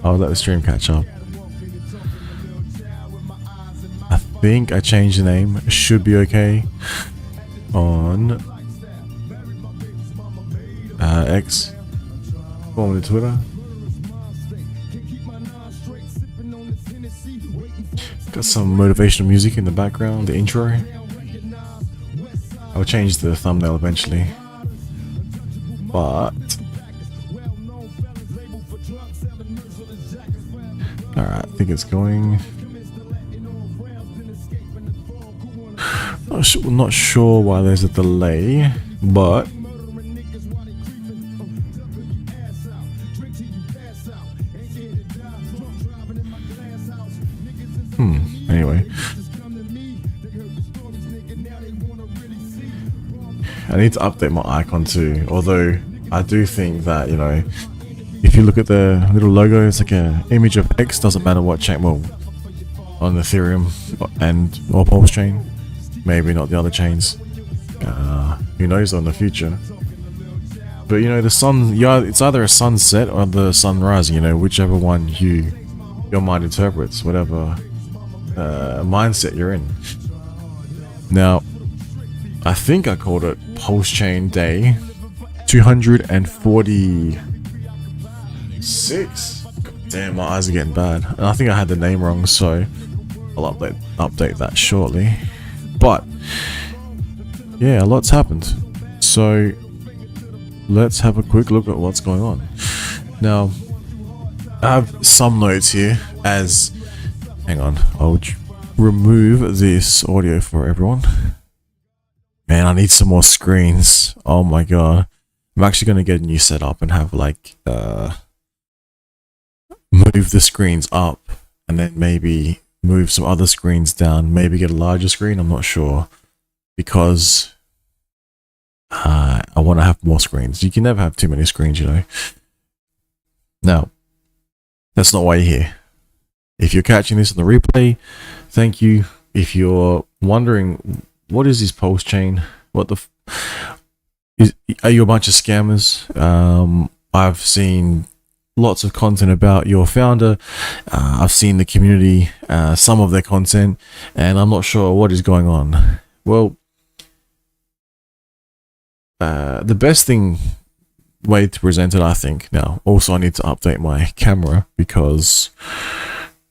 I'll let the stream catch up. I think I changed the name. It should be okay on X, formerly Twitter. Got some motivational music in the background, the intro. I'll change the thumbnail eventually, but alright, I think it's going. Not sure why there's a delay, but anyway, I need to update my icon too, although I do think that, you know, if you look at the little logo, it's like an image of X, doesn't matter what chain, well, on Ethereum and or Pulsechain, maybe not the other chains, who knows on the future. But you know, the sun, yeah, it's either a sunset or the sun rising, you know, whichever one your mind interprets, whatever mindset you're in. Now, I think I called it Pulsechain Day 246. God damn, my eyes are getting bad. And I think I had the name wrong, so I'll update that shortly. But yeah, a lot's happened. So let's have a quick look at what's going on. Now, I have some notes here as, hang on, I'll remove this audio for everyone. Man, I need some more screens. Oh my god. I'm actually going to get a new setup and have like, move the screens up and then maybe move some other screens down, maybe get a larger screen, I'm not sure, because I want to have more screens. You can never have too many screens, you know. Now, that's not why you're here. If you're catching this on the replay, thank you. If you're wondering, what is this Pulsechain? What the are you a bunch of scammers? I've seen lots of content about your founder. I've seen the community, some of their content, and I'm not sure what is going on. Well, the best way to present it, I think. Now, also I need to update my camera because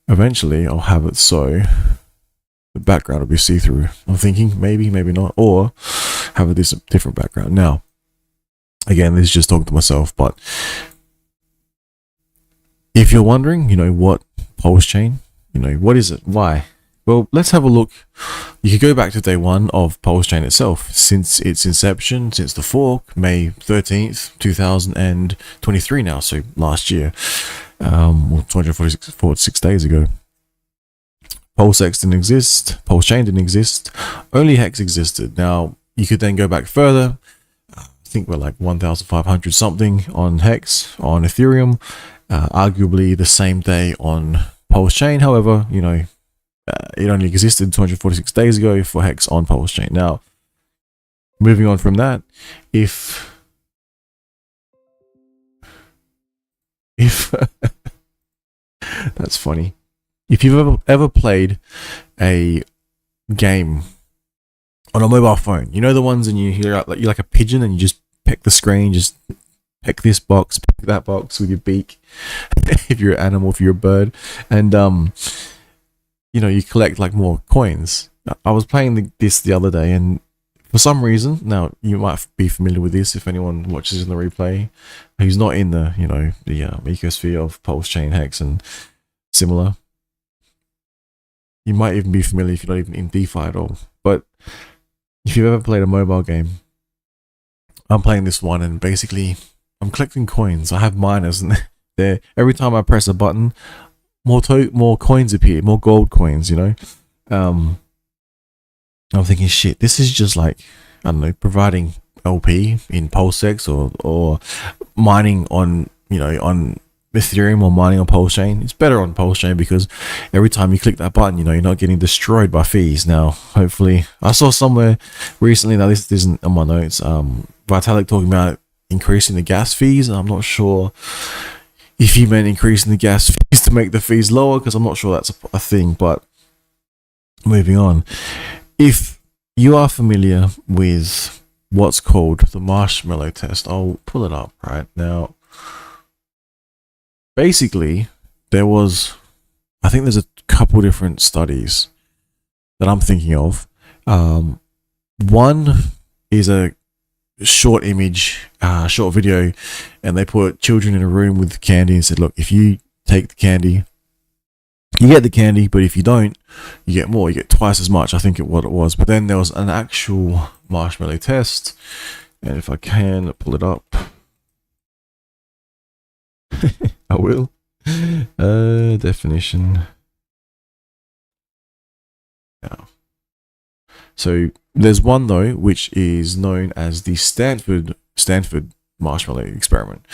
eventually I'll have it so the background will be see-through. I'm thinking maybe not, or have this different background. Now, again, this is just talking to myself, but if you're wondering, you know, what Pulsechain, you know, what is it? Why? Well, let's have a look. You could go back to day one of Pulsechain itself. Since its inception, since the fork, May 13th, 2023 now, so last year, 246 days ago. PulseX didn't exist, Pulsechain didn't exist, only Hex existed. Now, you could then go back further. I think we're like 1,500 something on Hex, on Ethereum, arguably the same day on Pulsechain. However, you know, it only existed 246 days ago for Hex on Pulsechain. Now, moving on from that, if that's funny. If you've ever played a game on a mobile phone, you know the ones, and you're like a pigeon and you just peck the screen, just peck this box, peck that box with your beak. If you're an animal, if you're a bird, and you know, you collect like more coins. I was playing this the other day, and for some reason, now you might be familiar with this if anyone watches in the replay who's not in the, you know, the ecosphere of Pulsechain, Hex, and similar. You might even be familiar if you're not even in DeFi at all. But if you've ever played a mobile game, I'm playing this one, and basically I'm collecting coins. I have miners, and there every time I press a button, more coins appear, more gold coins, you know. I'm thinking, shit, this is just like, I don't know, providing LP in PulseX or mining on, you know, on Ethereum or mining on Pulsechain. It's better on Pulsechain because every time you click that button, you know, you're not getting destroyed by fees. Now, hopefully, I saw somewhere recently, now this isn't on my notes, Vitalik talking about increasing the gas fees, and I'm not sure if you meant increasing the gas fees to make the fees lower, because I'm not sure that's a thing. But moving on, if you are familiar with what's called the marshmallow test, I'll pull it up right now. Basically, I think there's a couple different studies that I'm thinking of. One is a short video, and they put children in a room with candy and said, look, if you take the candy, you get the candy, but if you don't, you get more. You get twice as much, I think what it was. But then there was an actual marshmallow test, and if I can pull it up, I will. Definition. Yeah. So there's one though, which is known as the Stanford marshmallow experiment.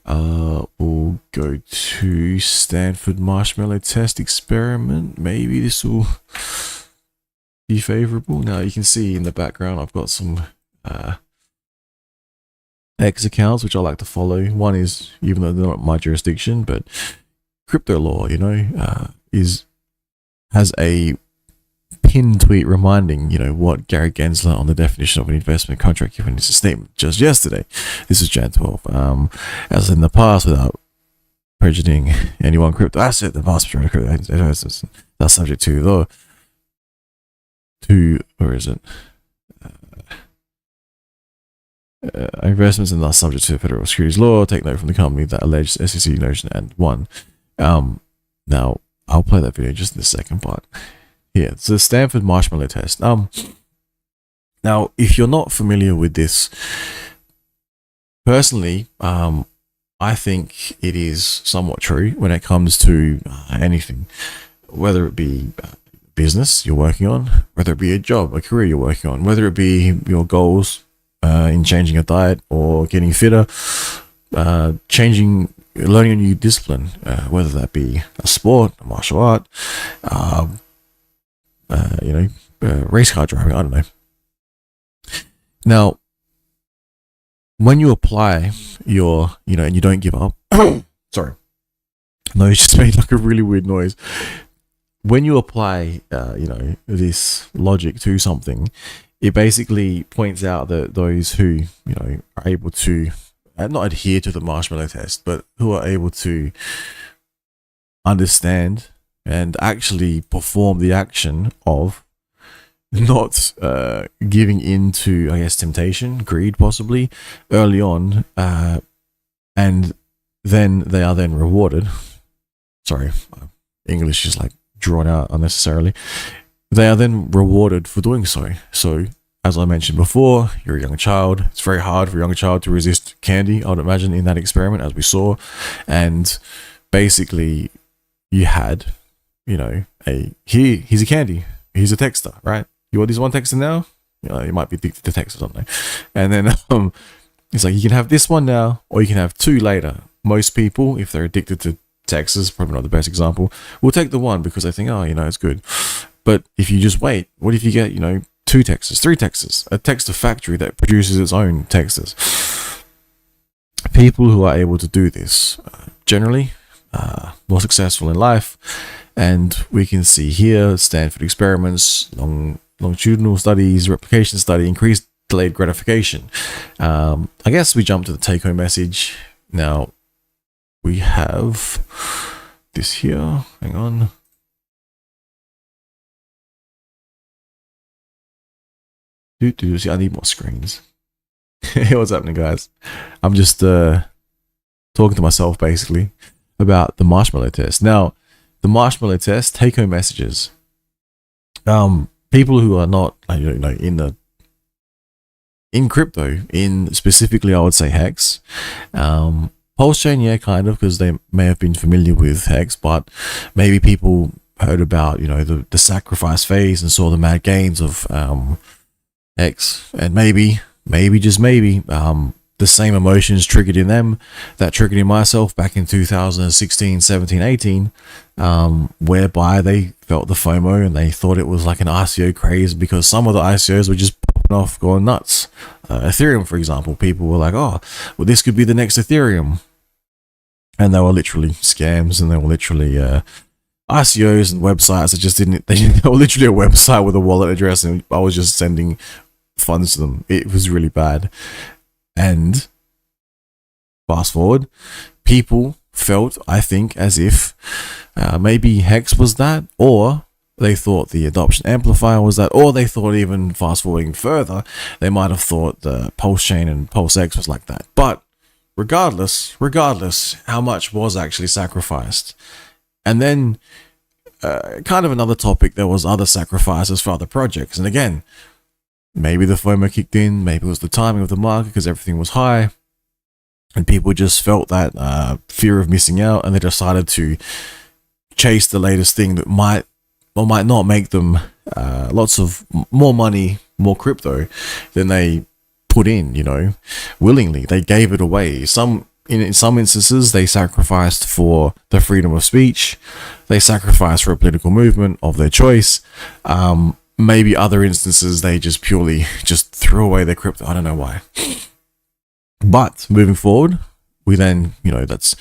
We'll go to Stanford marshmallow test experiment. Maybe this will be favorable. Now you can see in the background I've got some X accounts which I like to follow. One is, even though they're not my jurisdiction, but crypto law, has a pinned tweet reminding, what Gary Gensler on the definition of an investment contract given his statement just yesterday. This is Jan 12. As in the past, without prejudicing any one crypto asset, the vast majority of crypto assets that's subject to where is it? Investments and thus subject to federal securities law. Take note from the company that alleged SEC notion and one. Now I'll play that video just in a second, but yeah, it's the Stanford marshmallow test. Now if you're not familiar with this, personally, I think it is somewhat true when it comes to anything, whether it be business you're working on, whether it be a job, a career you're working on, whether it be your goals in changing your diet or getting fitter, learning a new discipline, whether that be a sport, a martial art, race car driving, I don't know. Now, when you apply and you don't give up, sorry, no, it's just made like a really weird noise. When you apply, this logic to something, it basically points out that those who, are able to not adhere to the marshmallow test, but who are able to understand and actually perform the action of not giving into, I guess, temptation, greed possibly, early on, and then they are then rewarded. Sorry, English is like drawn out unnecessarily. They are then rewarded for doing so. So, as I mentioned before, you're a young child. It's very hard for a young child to resist candy, I would imagine, in that experiment, as we saw. And basically, you had, here's a candy. Here's a texter, right? You want this one texter now? You might be addicted to texters, don't they? And then it's like, you can have this one now, or you can have two later. Most people, if they're addicted to texters, probably not the best example, will take the one because they think, it's good. But if you just wait, what if you get, two texters, three texters, a texter factory that produces its own texters? People who are able to do this generally more successful in life. And we can see here Stanford experiments, longitudinal studies, replication study, increased delayed gratification. I guess we jump to the take-home message. Now we have this here. Hang on. See, I need more screens. Hey, what's happening, guys? I'm just talking to myself basically about the marshmallow test. Now, the marshmallow test, take-home messages. People who are not, in crypto, in specifically, I would say Hex. Pulsechain, yeah, kind of, because they may have been familiar with Hex, but maybe people heard about, the sacrifice phase and saw the mad gains of X, and maybe just maybe the same emotions triggered in them that triggered in myself back in 2016, 17, 18, whereby they felt the FOMO and they thought it was like an ICO craze because some of the ICOs were just popping off, going nuts. Ethereum, for example, people were like, oh, well, this could be the next Ethereum. and they were literally scams, and they were literally ICOs and websites that just didn't. They were literally a website with a wallet address, and I was just sending funds to them. It was really bad. And fast forward, people felt, I think, as if maybe Hex was that, or they thought the adoption amplifier was that, or they thought, even fast forwarding further, they might have thought the Pulsechain and PulseX was like that. But regardless, how much was actually sacrificed? And then kind of another topic, there was other sacrifices for other projects. And again, maybe the FOMO kicked in, maybe it was the timing of the market because everything was high, and people just felt that fear of missing out, and they decided to chase the latest thing that might or might not make them lots of more money, more crypto than they put in, willingly. They gave it away. In some instances, they sacrificed for the freedom of speech. They sacrificed for a political movement of their choice. Maybe other instances, they just purely just threw away their crypto. I don't know why. But moving forward, we then, that's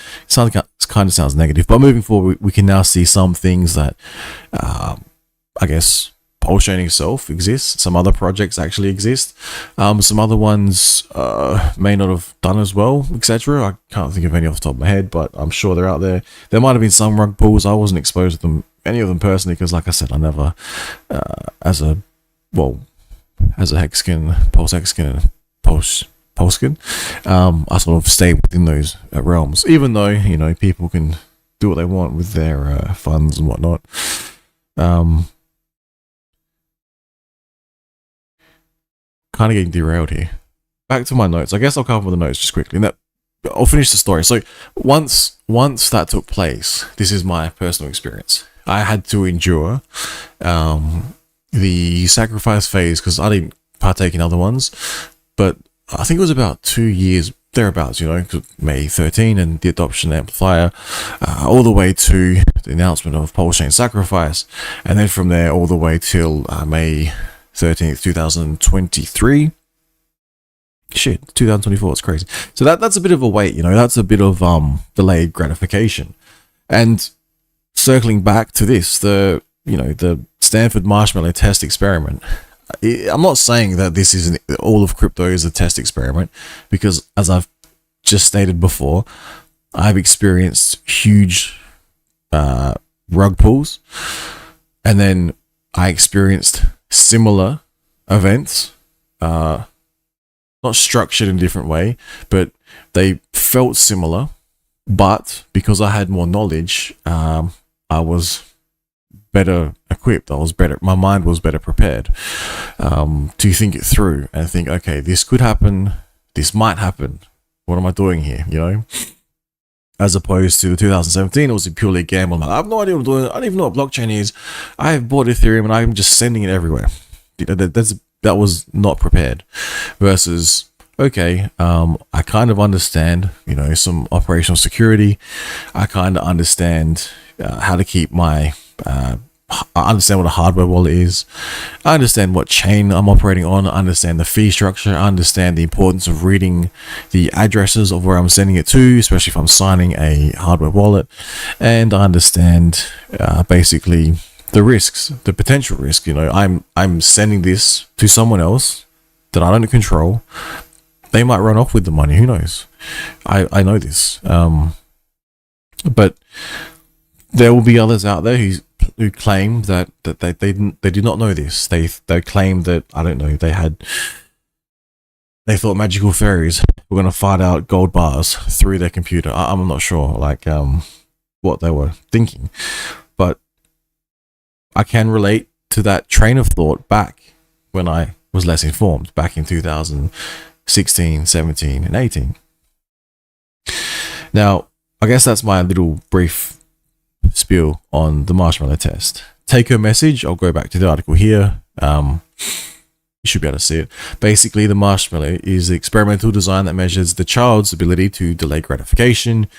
kind of sounds negative, but moving forward, we can now see some things that, I guess, Pulsechain itself exists. Some other projects actually exist. Some other ones may not have done as well, etc. I can't think of any off the top of my head, but I'm sure they're out there. There might have been some rug pulls. I wasn't exposed to them, any of them personally, because, like I said, I never, as a Hexkin, Pulsexkin, Pulsechain, I sort of stay within those realms, even though people can do what they want with their funds and whatnot. Kind of getting derailed here. Back to my notes. I guess I'll cover the notes just quickly, and that I'll finish the story. So once that took place, this is my personal experience. I had to endure the sacrifice phase because I didn't partake in other ones, but I think it was about 2 years thereabouts, May 13 and the adoption amplifier, all the way to the announcement of Pulsechain sacrifice, and then from there all the way till May 13th, 2023. Shit, 2024, it's crazy. So that's a bit of a wait, that's a bit of delayed gratification. And circling back to this, the Stanford marshmallow test experiment. I'm not saying that this is all of crypto is a test experiment, because as I've just stated before, I've experienced huge rug pulls, and then I experienced similar events, not structured in a different way, but they felt similar. But because I had more knowledge, I was better equipped. My mind was better prepared to think it through and think, okay, this could happen, this might happen, what am I doing here, as opposed to 2017, it was purely a gamble. I'm like, I have no idea what I'm doing, I don't even know what blockchain is, I have bought Ethereum and I'm just sending it everywhere. That was not prepared. Versus, okay, I kind of understand, some operational security, I kind of understand how to keep my I understand what a hardware wallet is, I understand what chain I'm operating on, I understand the fee structure, I understand the importance of reading the addresses of where I'm sending it to, especially if I'm signing a hardware wallet, and I understand basically the risks, the potential risk. I'm sending this to someone else that I don't control. They might run off with the money, who knows? I know this, but there will be others out there who claim that they did not know this. They claim that, I don't know, they thought magical fairies were going to fight out gold bars through their computer. I'm not sure what they were thinking, but I can relate to that train of thought back when I was less informed, back in 2016, 17 and 18. Now, I guess that's my little brief spiel on the marshmallow test. Take home message, I'll go back to the article here. You should be able to see it. Basically, the marshmallow is the experimental design that measures the child's ability to delay gratification.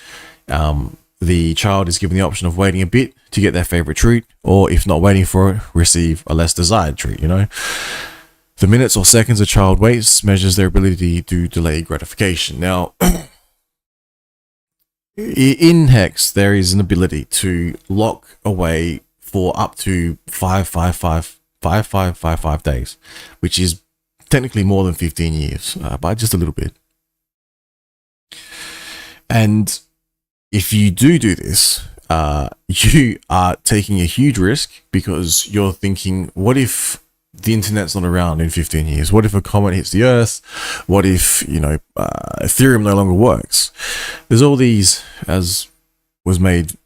The child is given the option of waiting a bit to get their favorite treat, or if not waiting for it, receive a less desired treat, The minutes or seconds a child waits measures their ability to delay gratification. Now, in Hex, there is an ability to lock away for up to 555 days, which is technically more than 15 years, by just a little bit. And if you do this, you are taking a huge risk, because you're thinking, what if the internet's not around in 15 years? What if a comet hits the Earth? What if, Ethereum no longer works? There's all these, as was made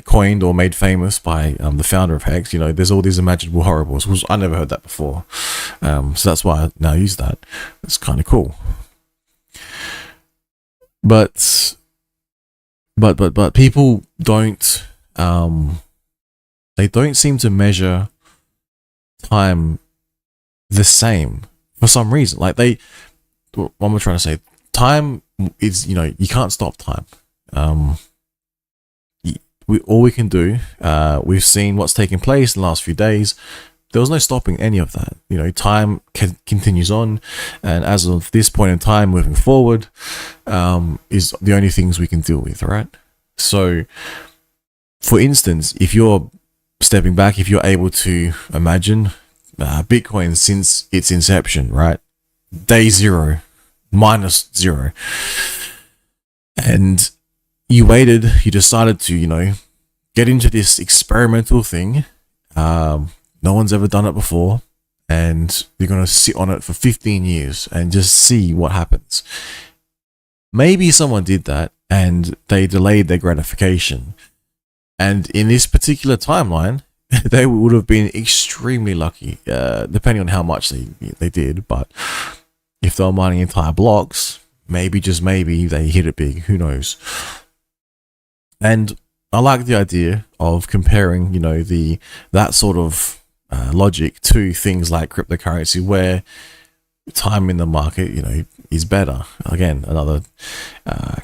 coined or made famous by the founder of Hex. There's all these imaginable horribles, which I never heard that before. So that's why I now use that. It's kind of cool. But people don't, they don't seem to measure time the same for some reason. Like what am I trying to say? Time is, you can't stop time. All we can do, we've seen what's taking place in the last few days. There was no stopping any of that. Time continues on, and as of this point in time, moving forward, is the only things we can deal with, right? So, for instance, if you're stepping back, if you're able to imagine Bitcoin since its inception, right? Day zero, -0. And you decided to, get into this experimental thing. No one's ever done it before, and you're going to sit on it for 15 years and just see what happens. Maybe someone did that and they delayed their gratification. And in this particular timeline, they would have been extremely lucky, depending on how much they did. But if they were mining entire blocks, maybe, just maybe, they hit it big. Who knows? And I like the idea of comparing, that sort of logic to things like cryptocurrency, where time in the market, is better. Again, another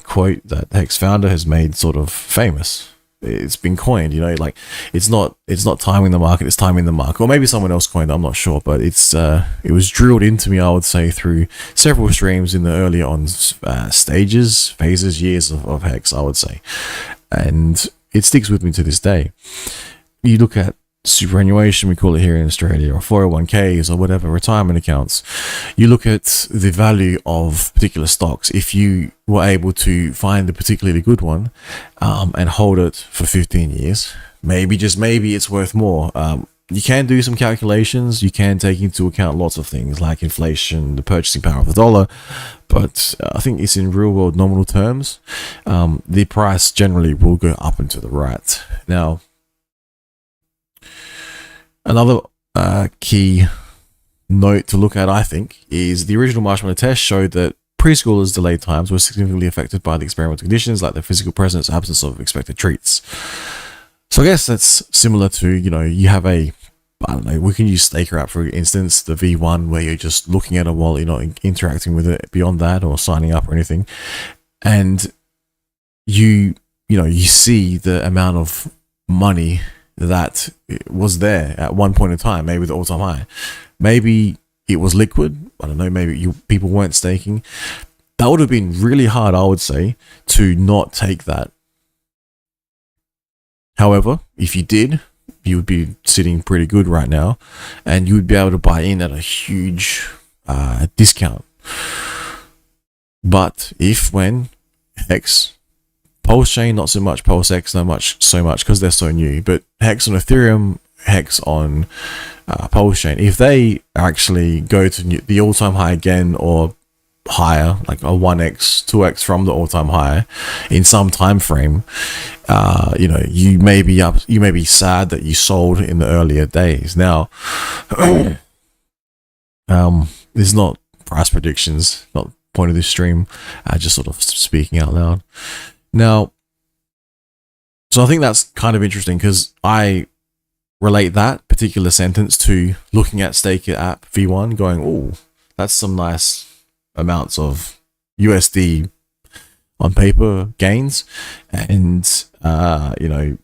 quote that Hex founder has made sort of famous. It's been coined, it's not time in the market, it's time in the market. Or maybe someone else coined it, I'm not sure, but it was drilled into me, I would say, through several streams in the early on phases, years of Hex, I would say. And it sticks with me to this day. You look at superannuation, we call it here in Australia, or 401ks or whatever, retirement accounts. You look at the value of particular stocks. If you were able to find a particularly good one and hold it for 15 years, maybe, just maybe, it's worth more. You can do some calculations. You can take into account lots of things like inflation, the purchasing power of the dollar. But I think it's in real world nominal terms. The price generally will go up and to the right. Now, another key note to look at, I think, is the original marshmallow test showed that preschoolers' delayed times were significantly affected by the experimental conditions, like the physical presence, absence of expected treats. So I guess that's similar to, you have we can use Staker app, for instance, the V1, where you're just looking at a wallet, you're not interacting with it beyond that or signing up or anything. And you see the amount of money that was there at one point in time, maybe the all-time high. Maybe it was liquid. I don't know. Maybe people weren't staking. That would have been really hard, I would say, to not take that. However, if you did, you would be sitting pretty good right now, and you would be able to buy in at a huge discount. But when Hex, Pulsechain, not so much, Pulsex, not so much, because they're so new, but Hex on Ethereum, Hex on Pulsechain, if they actually go to the all-time high again, or higher, like a 1x 2x from the all-time high in some time frame, you may be sad that you sold in the earlier days. Now this is not price predictions, not the point of this stream, just sort of speaking out loud. Now, so I think that's kind of interesting, because I relate that particular sentence to looking at Staker app V1 going, oh, that's some nice amounts of USD on paper gains, and the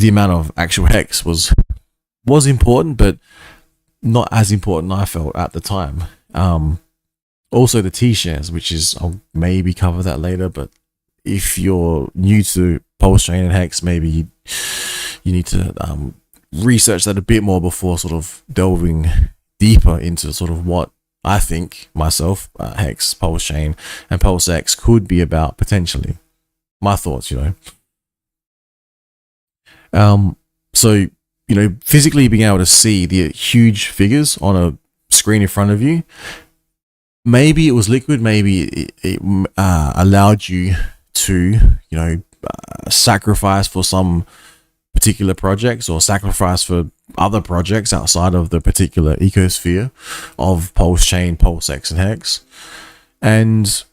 amount of actual Hex was important, but not as important, I felt, at the time. Also the T-shares, which is, I'll maybe cover that later, but if you're new to Pulsechain and Hex, maybe you need to research that a bit more before sort of delving deeper into sort of what I think myself, Hex, Pulsechain, and PulseX could be about potentially. My thoughts, So, physically being able to see the huge figures on a screen in front of you, maybe it was liquid, maybe it allowed you to, sacrifice for some particular projects or sacrifice for other projects outside of the particular ecosphere of Pulsechain, PulseX, and Hex. And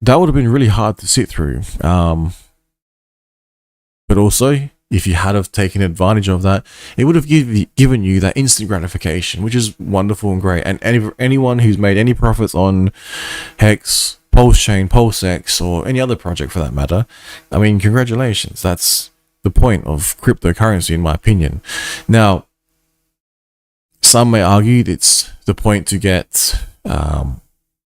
that would have been really hard to sit through. But also, if you had have taken advantage of that, it would have given you that instant gratification, which is wonderful and great. And anyone who's made any profits on Hex, Pulsechain, PulseX, or any other project for that matter, I mean, congratulations. That's the point of cryptocurrency, in my opinion. Now, some may argue it's the point to get, what am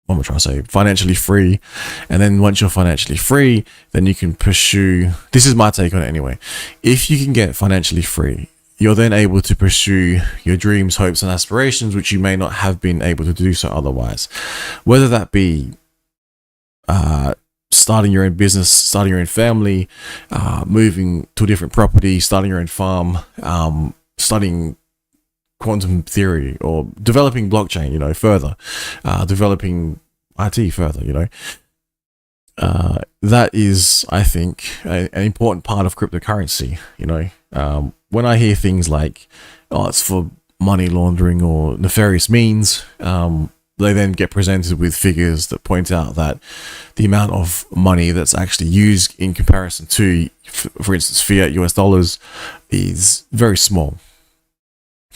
I trying to say, financially free. And then once you're financially free, then you can pursue, this is my take on it anyway. If you can get financially free, you're then able to pursue your dreams, hopes, and aspirations, which you may not have been able to do so otherwise. Whether that be starting your own business, starting your own family, moving to a different property, starting your own farm, studying quantum theory, or developing blockchain, further, developing IT further, that is, I think, an important part of cryptocurrency. When I hear things like, oh, it's for money laundering or nefarious means, they then get presented with figures that point out that the amount of money that's actually used in comparison to, for instance, fiat US dollars is very small.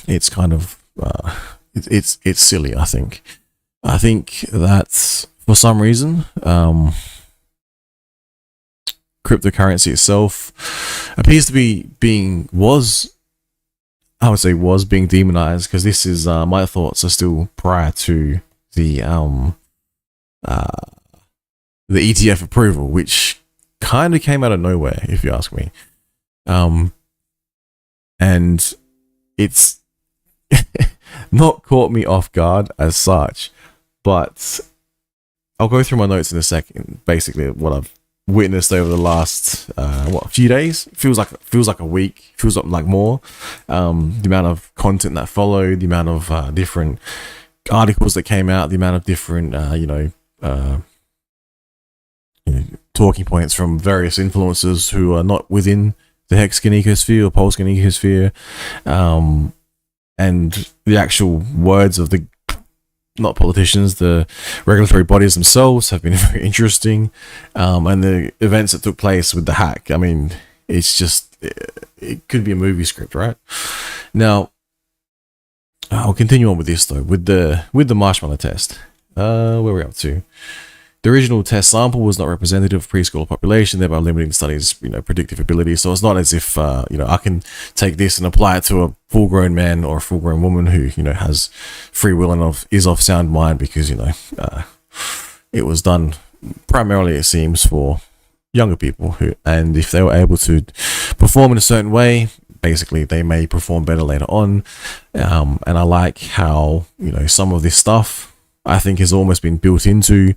It's kind of, it's silly, I think. I think that for some reason, cryptocurrency itself appears to be was being demonized, because this is, my thoughts are still prior to the ETF approval, which kind of came out of nowhere, if you ask me. And it's not caught me off guard as such, but I'll go through my notes in a second. Basically, what I've witnessed over the last few days, feels like a week, feels like more. The amount of content that followed, the amount of different articles that came out, the amount of different talking points from various influencers who are not within the Hexagon ecosphere or Pulsechain ecosphere, and the actual words of the, not politicians, the regulatory bodies themselves have been very interesting, and the events that took place with the hack. I mean, it's just, it could be a movie script, right? Now, I'll continue on with this though, with the marshmallow test. Where are we up to? The original test sample was not representative of preschool population, thereby limiting the study's predictive ability. So it's not as if I can take this and apply it to a full-grown man or a full-grown woman who has free will and is of sound mind, because it was done primarily, it seems, for younger people and if they were able to perform in a certain way, basically they may perform better later on. And I like how some of this stuff, I think, has almost been built into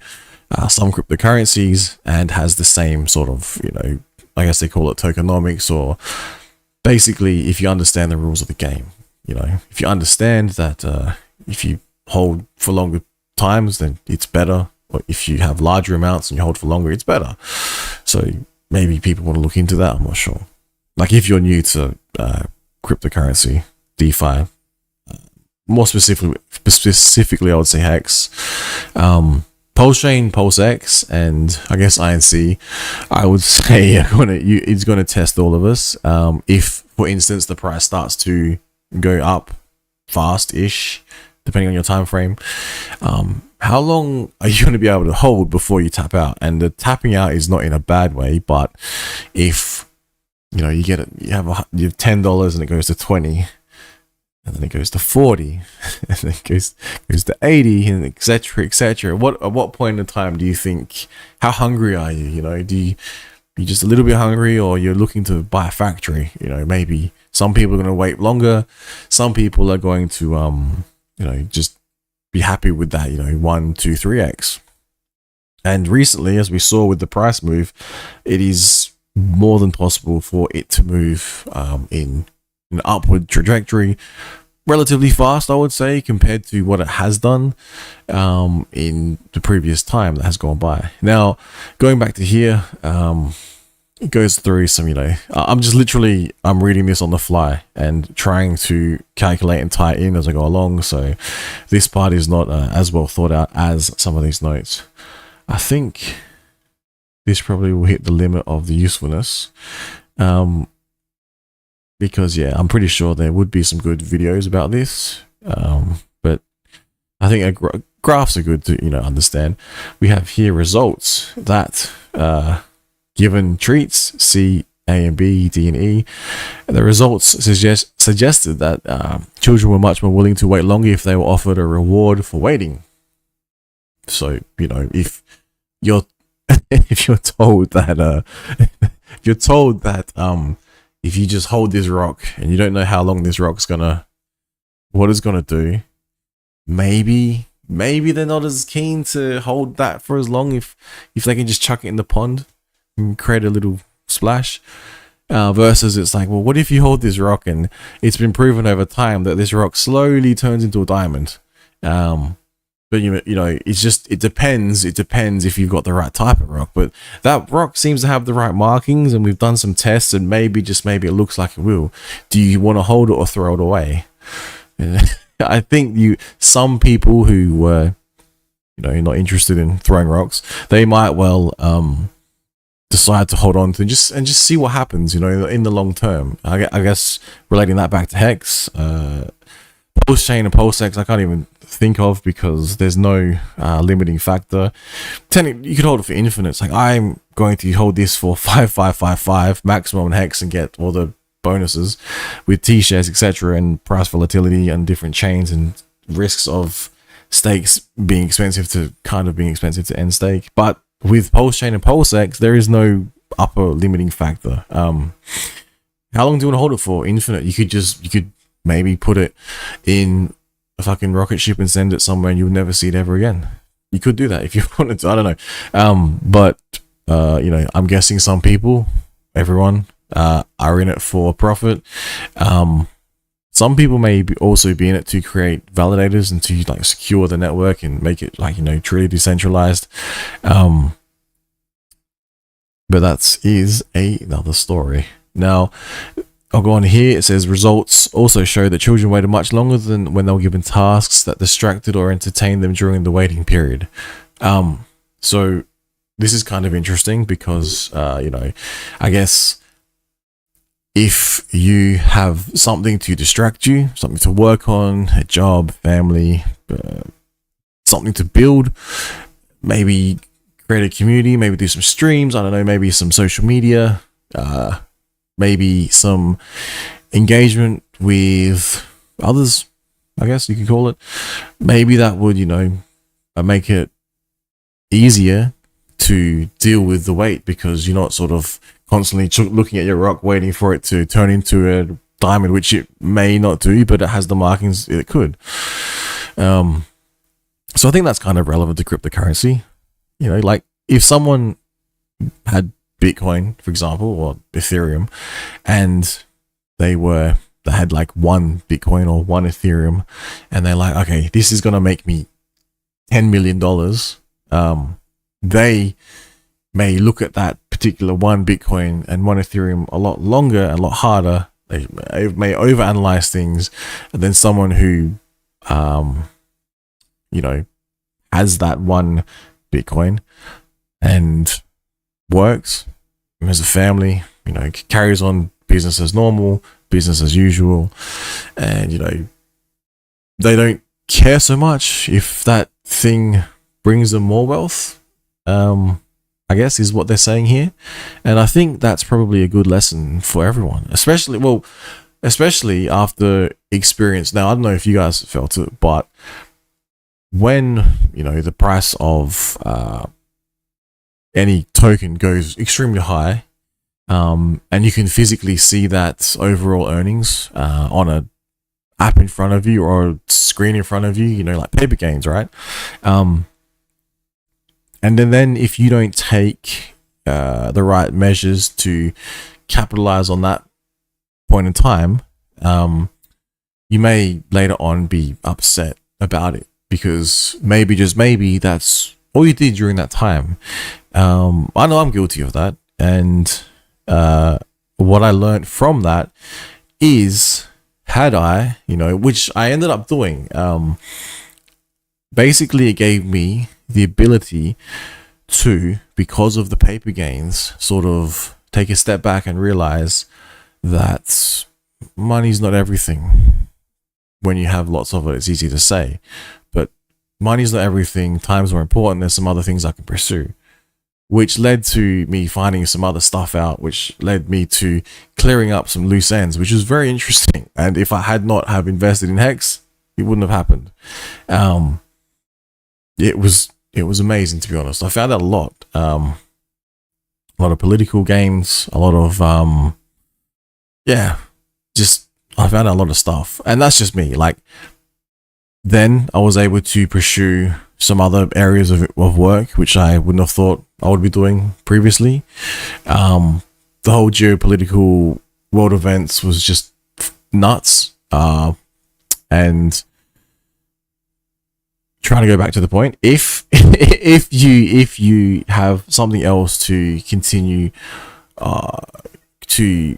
some cryptocurrencies and has the same sort of, I guess they call it tokenomics, or basically if you understand the rules of the game, if you understand that if you hold for longer times, then it's better. Or if you have larger amounts and you hold for longer, it's better. So maybe people want to look into that. I'm not sure. Like if you're new to cryptocurrency, DeFi, more specifically, I would say Hex, Pulsechain, PulseX, and I guess INC, I would say it's going to test all of us. If, for instance, the price starts to go up fast-ish, depending on your time frame, how long are you going to be able to hold before you tap out? And the tapping out is not in a bad way, but if you have $10 and it goes to 20, and then it goes to 40, and then it goes to 80, and etc. etc. At what point in time do you think? How hungry are you? You know, you just a little bit hungry, or you're looking to buy a factory? You know, maybe some people are going to wait longer. Some people are going to just be happy with that. 1, 2, 3x. And recently, as we saw with the price move, it is more than possible for it to move in an upward trajectory relatively fast, I would say, compared to what it has done in the previous time that has gone by. Now, going back to here, it goes through some, I'm reading this on the fly and trying to calculate and tie it in as I go along. So this part is not as well thought out as some of these notes. I think this probably will hit the limit of the usefulness. Because I'm pretty sure there would be some good videos about this. But I think graphs are good to, understand. We have here results that, given treats C, A and B, D and E, the results suggested that children were much more willing to wait longer if they were offered a reward for waiting. So, if you're if you're told that if you just hold this rock and you don't know how long this rock's what it's gonna do, maybe they're not as keen to hold that for as long if they can just chuck it in the pond and create a little splash. Versus it's like, well, what if you hold this rock and it's been proven over time that this rock slowly turns into a diamond? But it depends if you've got the right type of rock. But that rock seems to have the right markings, and we've done some tests, and maybe it looks like it will. Do you want to hold it or throw it away? I think some people who were not interested in throwing rocks, they might well decide to hold on to and just see what happens, in the long term. I guess relating that back to Hex, Pulsechain and Pulsex, I can't even think of, because there's no limiting factor. Technically, you could hold it for infinite. It's like, I'm going to hold this for 5555 maximum Hex and get all the bonuses with T-shares, etc., and price volatility and different chains and risks of stakes being expensive to end stake. But with Pulsechain and Pulsex, there is no upper limiting factor. How long do you want to hold it for? Infinite. You could maybe put it in a fucking rocket ship and send it somewhere and you'll never see it ever again. You could do that if you wanted to. I don't know. But I'm guessing some people, everyone, are in it for profit. Some people may also be in it to create validators and to secure the network and make it truly decentralized. But that is another story. Now, I'll go on here. It says results also show that children waited much longer than when they were given tasks that distracted or entertained them during the waiting period. So this is kind of interesting because, I guess if you have something to distract you, something to work on, a job, family, something to build, maybe create a community, maybe do some streams, I don't know, maybe some social media, maybe some engagement with others, I guess you could call it. Maybe that would, make it easier to deal with the wait, because you're not sort of constantly looking at your rock waiting for it to turn into a diamond, which it may not do, but it has the markings it could. So I think that's kind of relevant to cryptocurrency. If someone had Bitcoin, for example, or Ethereum, and they had one Bitcoin or one Ethereum, and they're like, okay, this is gonna make me $10 million. They may look at that particular one Bitcoin and one Ethereum a lot longer and a lot harder. They may overanalyze things, and then someone who has that one Bitcoin and works, has a family, carries on business as normal, business as usual, and they don't care so much if that thing brings them more wealth, I guess is what they're saying here. And I think that's probably a good lesson for everyone, especially especially after experience. Now, I don't know if you guys felt it, but when, the price of any token goes extremely high, and you can physically see that overall earnings on a app in front of you or a screen in front of you, like paper gains, right? And then if you don't take the right measures to capitalize on that point in time, you may later on be upset about it, because just maybe that's all you did during that time. I know I'm guilty of that, and what I learned from that is, had I, which I ended up doing, basically it gave me the ability to, because of the paper gains, sort of take a step back and realize that money's not everything. When you have lots of it, it's easy to say, but money's not everything. Time's more important. There's some other things I can pursue, which led to me finding some other stuff out, which led me to clearing up some loose ends, which was very interesting. And if I had not have invested in Hex, it wouldn't have happened. It was amazing, to be honest. I found out a lot of political games, a lot of I found out a lot of stuff, and that's just me. Like, then I was able to pursue some other areas of work, which I wouldn't have thought I would be doing previously. The whole geopolitical world events was just nuts. And trying to go back to the point, if you have something else to continue to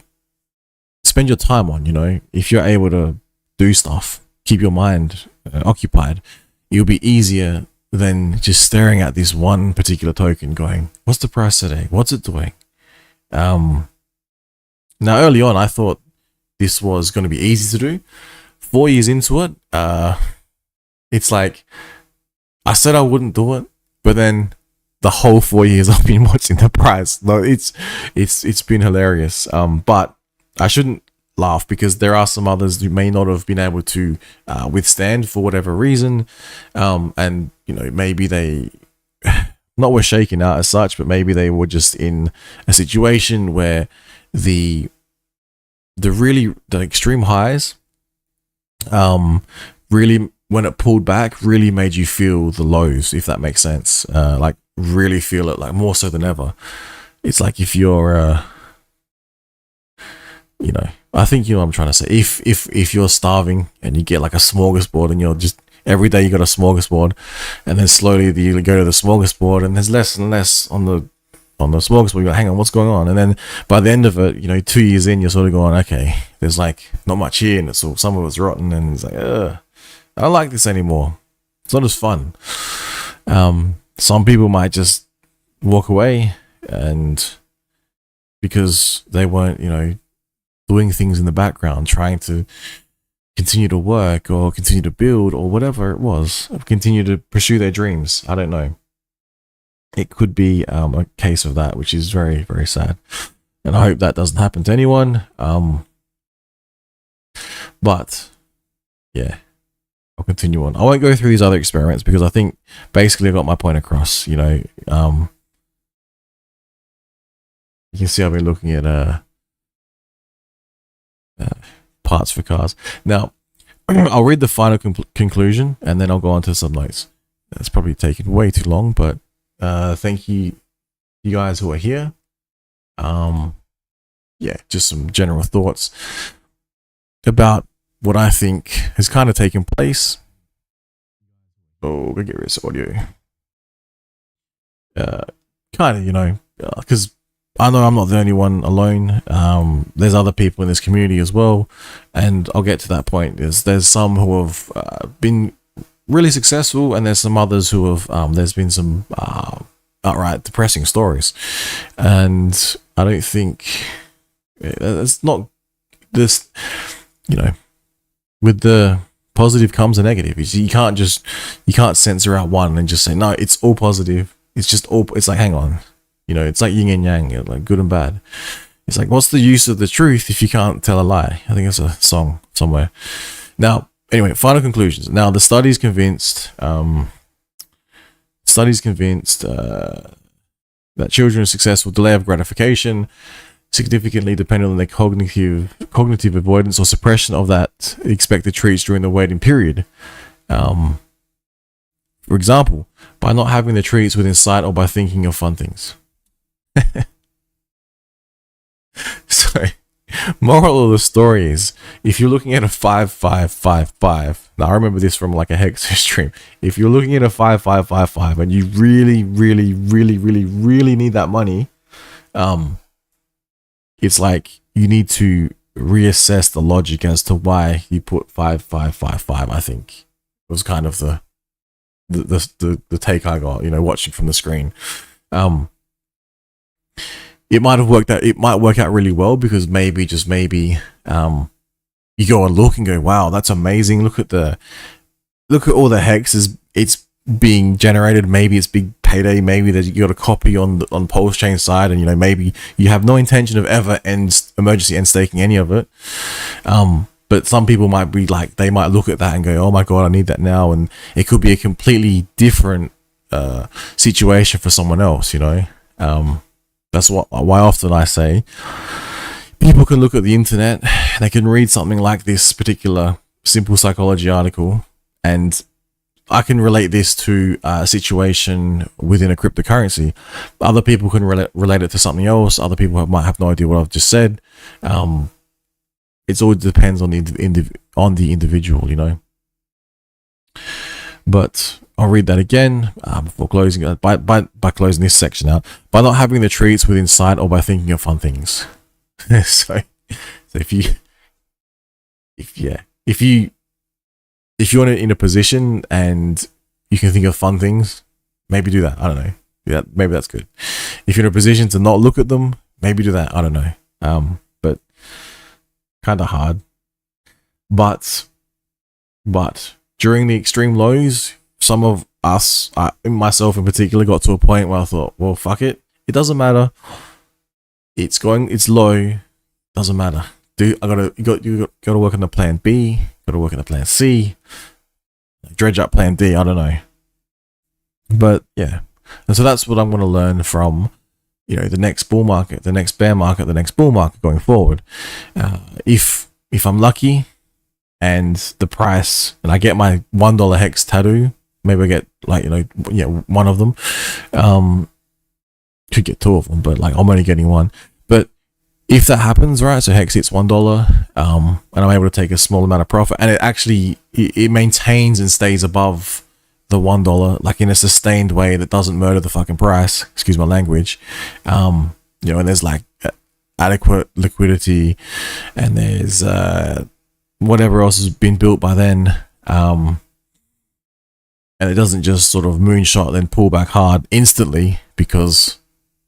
spend your time on, if you're able to do stuff, keep your mind occupied, it'll be easier than just staring at this one particular token going, what's the price today? What's it doing? Now, early on, I thought this was going to be easy to do. 4 years into it, it's like, I said I wouldn't do it, but then the whole 4 years I've been watching the price. No, it's been hilarious. But I shouldn't laugh, because there are some others who may not have been able to withstand for whatever reason, and maybe they not were shaken out as such, but maybe they were just in a situation where the extreme highs really, when it pulled back, really made you feel the lows, if that makes sense. Like, really feel it, like more so than ever. It's like if you're I think what I'm trying to say. If you're starving and you get like a smorgasbord, and you're just every day you got a smorgasbord, and then slowly you go to the smorgasbord and there's less and less on the smorgasbord. You go, hang on, what's going on? And then by the end of it, 2 years in, you're sort of going, okay, there's like not much here, and some of it's rotten, and it's like, I don't like this anymore. It's not as fun. Some people might just walk away, and because they weren't, doing things in the background, trying to continue to work or continue to build or whatever it was, continue to pursue their dreams. I don't know. It could be a case of that, which is very, very sad. And I hope that doesn't happen to anyone. But yeah, I'll continue on. I won't go through these other experiments, because I think basically I got my point across. You can see I've been looking at parts for cars. Now, I'll read the final conclusion, and then I'll go on to some notes. That's probably taken way too long, but thank you guys who are here. Just some general thoughts about what I think has kind of taken place. Oh, go get rid of this audio. Because I know I'm not the only one alone. There's other people in this community as well, and I'll get to that point. There's some who have been really successful, and there's some others who have there's been some outright depressing stories, and I don't think it's not this. With the positive comes a negative. You can't censor out one and just say no, it's all positive. It's just all. It's like, hang on. It's like yin and yang, like good and bad. It's like, what's the use of the truth if you can't tell a lie? I think it's a song somewhere. Now, anyway, final conclusions. Now, the study's convinced that children's successful delay of gratification significantly dependent on their cognitive avoidance or suppression of that expected treats during the waiting period. For example, by not having the treats within sight or by thinking of fun things. So, moral of the story is, if you're looking at a 5555, now I remember this from like a hex stream. If you're looking at a 5555 and you really need that money, it's like you need to reassess the logic as to why you put 5555. I think was kind of the take I got, watching from the screen. It might have worked out. It might work out really well because maybe, just maybe, you go and look and go, wow, that's amazing. Look at all the hexes it's being generated. Maybe it's big payday. Maybe you got a copy on Pulsechain side, and maybe you have no intention of ever emergency end staking any of it. But some people might be like, they might look at that and go, oh my god, I need that now, and it could be a completely different situation for someone else. That's why often I say people can look at the internet, they can read something like this particular simple psychology article, and I can relate this to a situation within a cryptocurrency. Other people can relate it to something else. Other people might have no idea what I've just said. It all depends on the individual, But I'll read that again before closing. By closing this section out, by not having the treats within sight or by thinking of fun things. so if you're in a position and you can think of fun things, maybe do that. I don't know. Yeah, maybe that's good. If you're in a position to not look at them, maybe do that. I don't know. But kind of hard. But during the extreme lows, some of us, myself in particular, got to a point where I thought, well, fuck it. It doesn't matter. It's low. Doesn't matter. You gotta work on the plan B. Gotta work on the plan C. Dredge up plan D. I don't know. But yeah, and so that's what I'm going to learn from, the next bull market, the next bear market, the next bull market going forward. If I'm lucky, and the price, and I get my $1 hex tattoo, maybe I get one of them. Could get two of them, but I'm only getting one. But if that happens, right, so hex hits $1, and I'm able to take a small amount of profit, and it actually it maintains and stays above the $1, in a sustained way that doesn't murder the fucking price. Excuse my language. And there's adequate liquidity, and there's whatever else has been built by then, and it doesn't just sort of moonshot then pull back hard instantly, because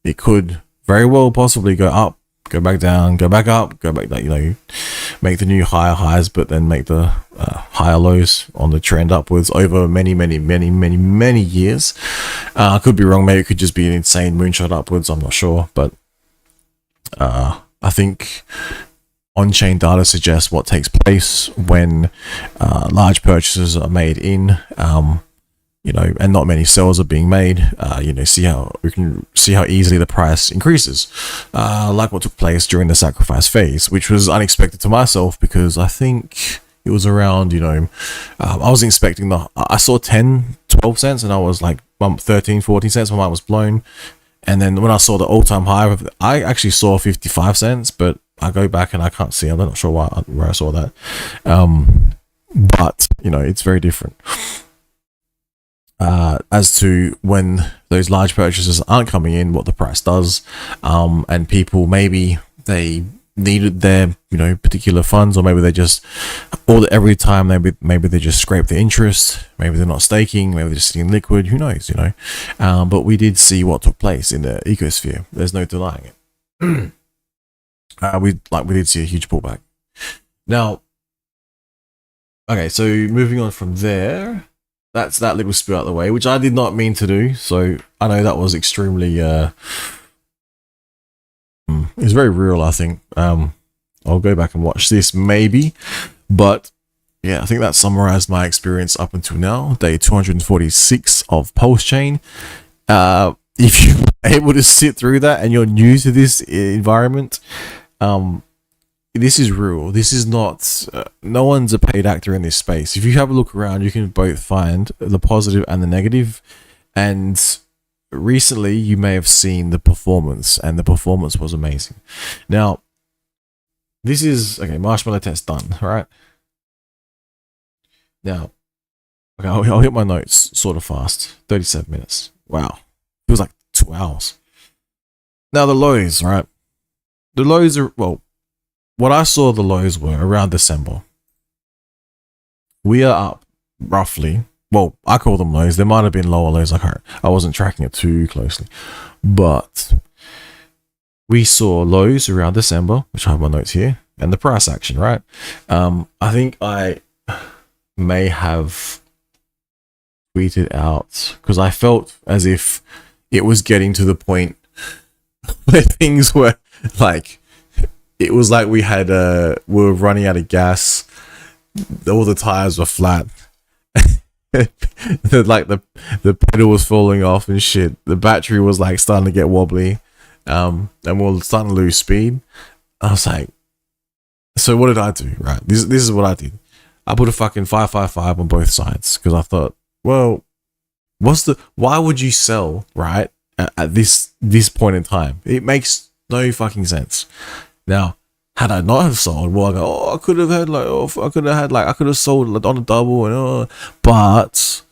it could very well possibly go up, go back down, go back up, go back, make the new higher highs, but then make the higher lows on the trend upwards over many years. I could be wrong. Maybe it could just be an insane moonshot upwards. I'm not sure, but I think on-chain data suggests what takes place when large purchases are made and not many sells are being made. See how easily the price increases, like what took place during the sacrifice phase, which was unexpected to myself, because I think it was around, I was expecting I saw 10-12 cents, and I was like 13-14 cents. My mind was blown. And then when I saw the all-time high, I actually saw 55 cents, but I go back and I can't see. I'm not sure where I saw that. But it's very different. As to when those large purchases aren't coming in, what the price does, and people, maybe they needed their particular funds, or maybe they just every time maybe they just scrape the interest, maybe they're not staking, maybe they're just sitting liquid, who knows, but we did see what took place in the ecosphere. There's no denying it. We did see a huge pullback. Now, okay, so moving on from there, that's that little spill out the way, which I did not mean to do. So I know that was extremely It's very real, I think. I'll go back and watch this maybe, but yeah, I think that summarized my experience up until now, day 246 of Pulsechain. If you're able to sit through that and you're new to this environment, this is real. This is not, no one's a paid actor in this space. If you have a look around, you can both find the positive and the negative. And recently, you may have seen the performance, and the performance was amazing. Now, this is, okay, marshmallow test done, right? Now, okay, I'll hit my notes sort of fast. 37 minutes. Wow. It was like 2 hours. Now, the lows, right? The lows are, well, what I saw the lows were around December. We are up roughly, well, I call them lows. There might have been lower lows. I wasn't tracking it too closely. But we saw lows around December, which I have my notes here, and the price action, right? I think I may have tweeted out because I felt as if it was getting to the point where things were like, it was like we were running out of gas. All the tires were flat. Like the pedal was falling off and shit. The battery was like starting to get wobbly. And we were starting to lose speed. I was like, so what did I do? Right. This is what I did. I put a fucking 555 on both sides because I thought, well, why would you sell right at this point in time? It makes no fucking sense. Now, had I not have sold, well, I go, oh, I could have had I could have sold on a double, and but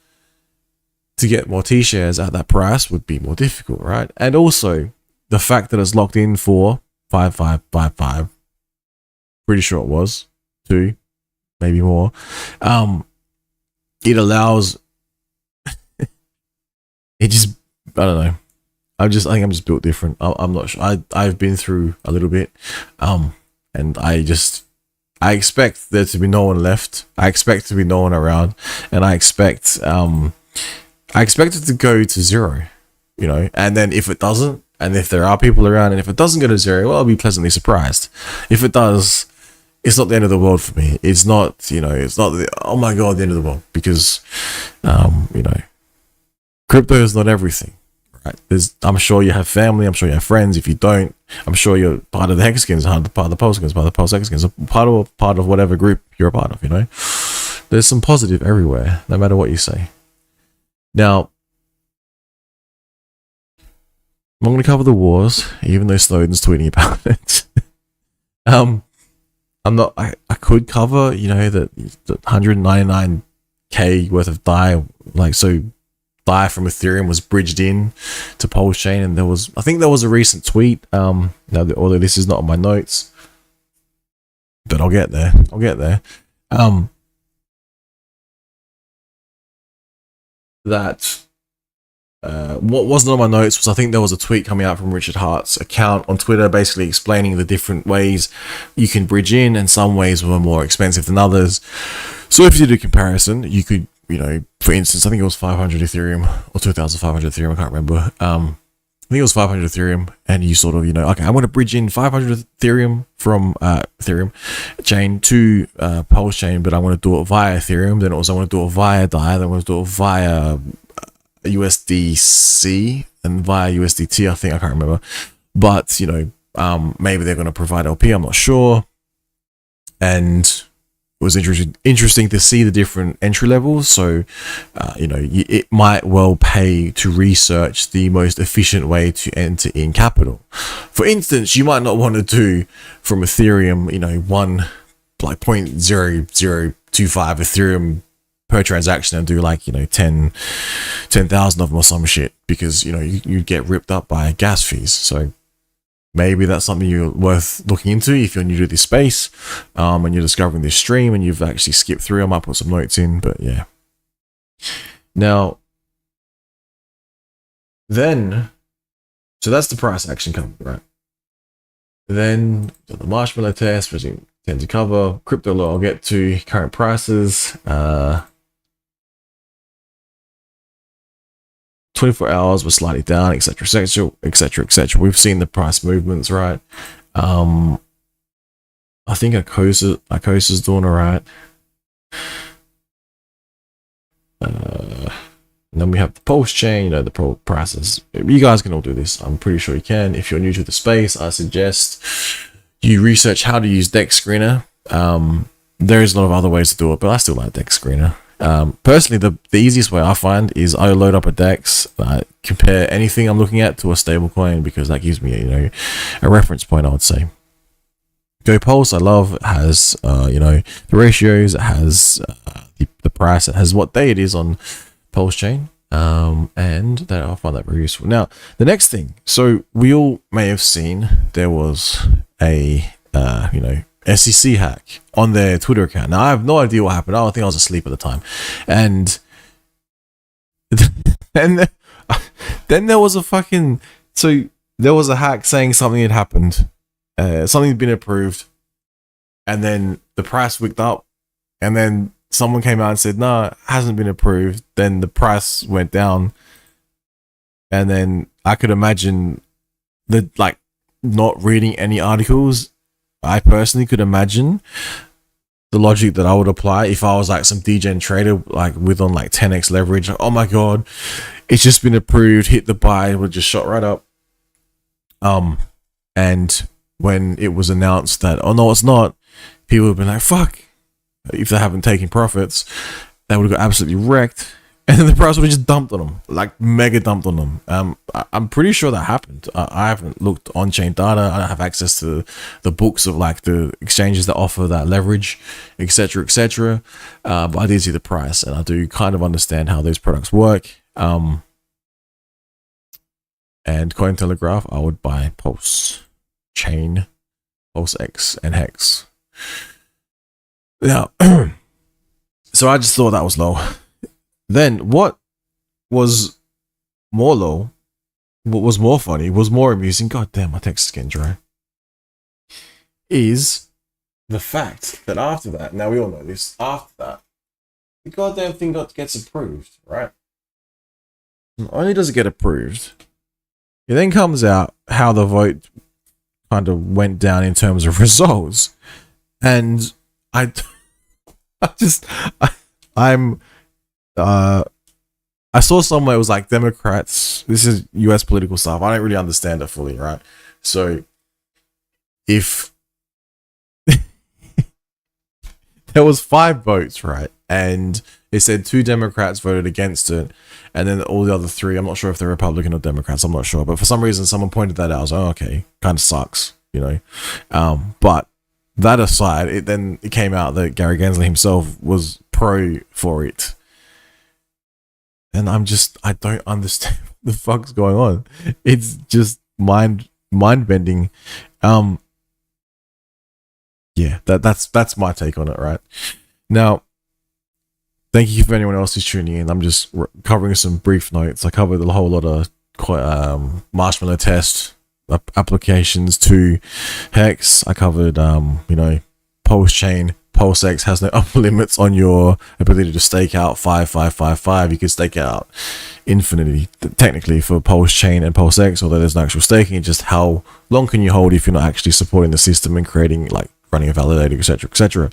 to get more T-shares at that price would be more difficult, right? And also the fact that it's locked in for 5555, pretty sure it was 2, maybe more. It allows. It just, I don't know. I think I'm just built different. I'm not sure. I've been through a little bit, and I expect there to be no one left. I expect to be no one around, and I expect it to go to zero, and then if it doesn't, and if there are people around, and if it doesn't go to zero, well, I'll be pleasantly surprised. If it does, it's not the end of the world for me. It's not, it's not oh my God, the end of the world, because, crypto is not everything. Right? I'm sure you have family. I'm sure you have friends. If you don't, I'm sure you're part of the Hexagons, part of the Pulsecons, part of the Pulsehexagons, part of whatever group you're a part of. There's some positive everywhere, no matter what you say. Now, I'm going to cover the wars, even though Snowden's tweeting about it. I'm not. I could cover, the 199k worth of DAI, DAI from Ethereum was bridged in to Pulsechain, and I think there was a recent tweet. Now, although this is not on my notes, but I'll get there. What wasn't on my notes was, I think there was a tweet coming out from Richard Hart's account on Twitter, basically explaining the different ways you can bridge in, and some ways were more expensive than others. So if you did a comparison, you could, for instance, I think it was 500 Ethereum or 2,500 Ethereum, I can't remember. I think it was 500 Ethereum, and you sort of, okay, I want to bridge in 500 Ethereum from Ethereum chain to Pulsechain, but I want to do it via Ethereum. Then also I want to do it via DAI. Then I want to do it via USDC and via USDT, I think, I can't remember. But, maybe they're going to provide LP, I'm not sure. And it was interesting to see the different entry levels. So, it might well pay to research the most efficient way to enter in capital. For instance, you might not want to do from Ethereum, 0.0025 Ethereum per transaction and do 10,000 of them or some shit, because you get ripped up by gas fees. So maybe that's something you're worth looking into if you're new to this space, and you're discovering this stream and you've actually skipped through. I might put some notes in, but yeah. Now, then, so that's the price action coming, right? Then the marshmallow test, which we tend to cover. Crypto law, I'll get to current prices. 24 hours was slightly down, etc., etc., etc., etc. We've seen the price movements, right? I think Acosa's doing all right. And then we have the Pulsechain, you know, the pro prices. You guys can all do this. I'm pretty sure you can. If you're new to the space, I suggest you research how to use Dex Screener. There is a lot of other ways to do it, but I still like Dex Screener. Personally, the easiest way I find is I load up a Dex, compare anything I'm looking at to a stable coin, because that gives me, you know, a reference point, I would say. GoPulse, I love. It has, you know, the ratios. It has the price. It has what day it is on Pulsechain. And that I find that very useful. Now, the next thing. So we all may have seen there was a, you know, SEC hack on their Twitter account. Now, I have no idea what happened. I think I was asleep at the time. And then there was a fucking... So there was a hack saying something had happened. Something had been approved. And then the price wicked up. And then someone came out and said, no, it hasn't been approved. Then the price went down. And then I could imagine like not reading any articles. I personally could imagine the logic that I would apply if I was like some degen trader, like with on like 10x leverage. Like, oh my god, it's just been approved. Hit the buy, it would just shot right up. And when it was announced that, oh no, it's not, people have been like, fuck. If they haven't taken profits, they would have got absolutely wrecked. And then the price would have just dumped on them, like mega dumped on them. I'm pretty sure that happened. I haven't looked on-chain data. I don't have access to the books of like the exchanges that offer that leverage, etc., etc. But I did see the price, and I do kind of understand how those products work. And Cointelegraph, I would buy Pulsechain, PulseX, and Hex. Now, so I just thought that was low. Then what was more low, what was more funny, was more amusing, god damn, my text is getting dry, is the fact that after that, now we all know this, after that, the goddamn thing gets approved, right? Not only does it get approved, it then comes out how the vote kind of went down in terms of results. And I saw somewhere it was like Democrats. This is US political stuff. I don't really understand it fully, right? So if there was 5 votes, right, and it said 2 Democrats voted against it, and then all the other 3, I'm not sure if they're Republican or Democrats, I'm not sure, but for some reason someone pointed that out. I was like, oh, okay, kind of sucks, you know. But that aside, it came out that Gary Gensler himself was pro for it. And I don't understand what the fuck's going on. It's just mind bending. Yeah, that's my take on it, right? Now, thank you for anyone else who's tuning in. I'm just covering some brief notes. I covered a whole lot of marshmallow test applications to Hex. I covered you know, Pulsechain. PulseX has no upper limits on your ability to stake out 5. You can stake out infinity technically for Pulsechain and PulseX, although there's no actual staking. It's just how long can you hold if you're not actually supporting the system and creating, like, running a validator, etc., etc.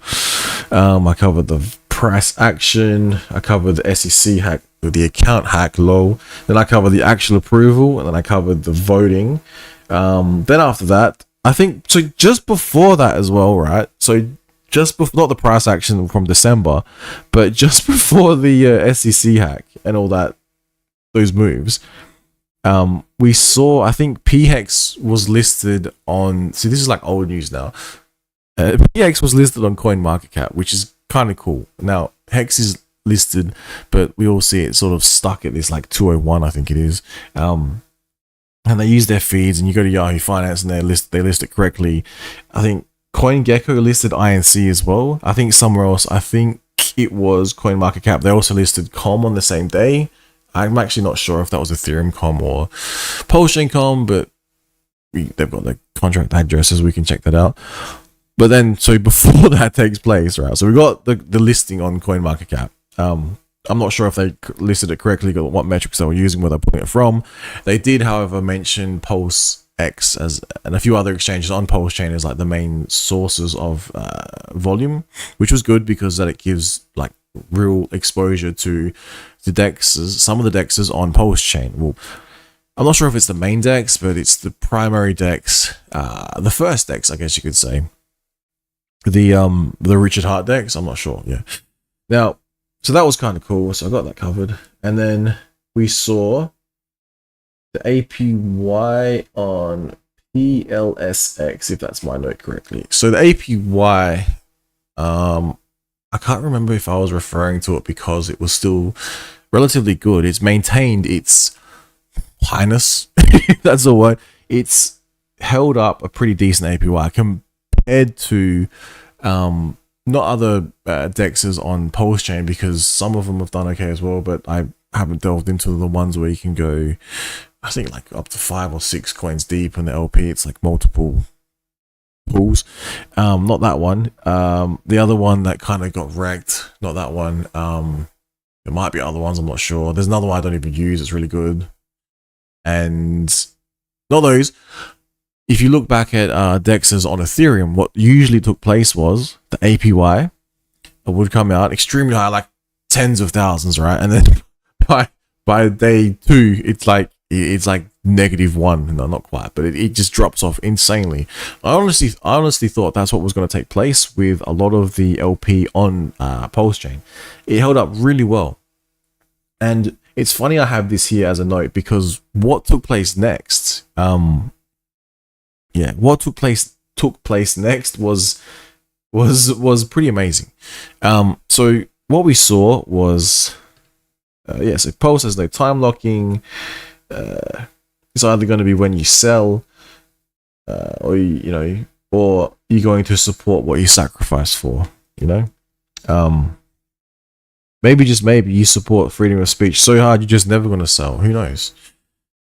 I covered the price action. I covered the SEC hack, the account hack low. Then I covered the actual approval, and then I covered the voting. Then after that, I think, so just before that as well, right? So just before, not the price action from December, but just before the SEC hack and all that, those moves, we saw, I think PHEX was listed on, see, this is like old news now. PHEX was listed on CoinMarketCap, which is kind of cool. Now, Hex is listed, but we all see it sort of stuck at this like 201, I think it is. And they use their feeds, and you go to Yahoo Finance and they list it correctly. I think CoinGecko listed INC as well. I think somewhere else, I think it was CoinMarketCap, they also listed COM on the same day. I'm actually not sure if that was Ethereum COM or Pulsechain COM, but they've got the contract addresses, we can check that out. But then, so before that takes place, right, so we got the listing on CoinMarketCap. I'm not sure if they listed it correctly, what metrics they were using, where they're pulling it from. They did, however, mention Pulse X and a few other exchanges on Pulsechain as like the main sources of volume, which was good because that it gives like real exposure to the dexes, some of the dexes on Pulsechain. Well, I'm not sure if it's the main dex, but it's the primary dex, the first dex, I guess you could say. The Richard Hart dex, I'm not sure. Yeah. Now, so that was kind of cool. So I got that covered, and then we saw the APY on PLSX, if that's my note correctly. So the APY, I can't remember if I was referring to it because it was still relatively good. It's maintained its highness. That's the word. It's held up a pretty decent APY compared to not other dexes on Pulsechain, because some of them have done okay as well, but I haven't delved into the ones where you can go, I think, like up to 5 or 6 coins deep in the LP. It's like multiple pools. Not that one. The other one that kind of got wrecked, not that one. There might be other ones, I'm not sure. There's another one I don't even use, it's really good. And not those. If you look back at dexes on Ethereum, what usually took place was the APY would come out extremely high, like tens of thousands, right? And then by day 2, it's like -1. No, not quite, but it just drops off insanely. I honestly thought that's what was going to take place with a lot of the LP on Pulsechain. It held up really well, and it's funny I have this here as a note because what took place next, what took place next was pretty amazing. So what we saw was, so Pulse has no time locking. It's either going to be when you sell, or or you're going to support what you sacrifice for. Maybe, just maybe, you support freedom of speech so hard you're just never going to sell. Who knows?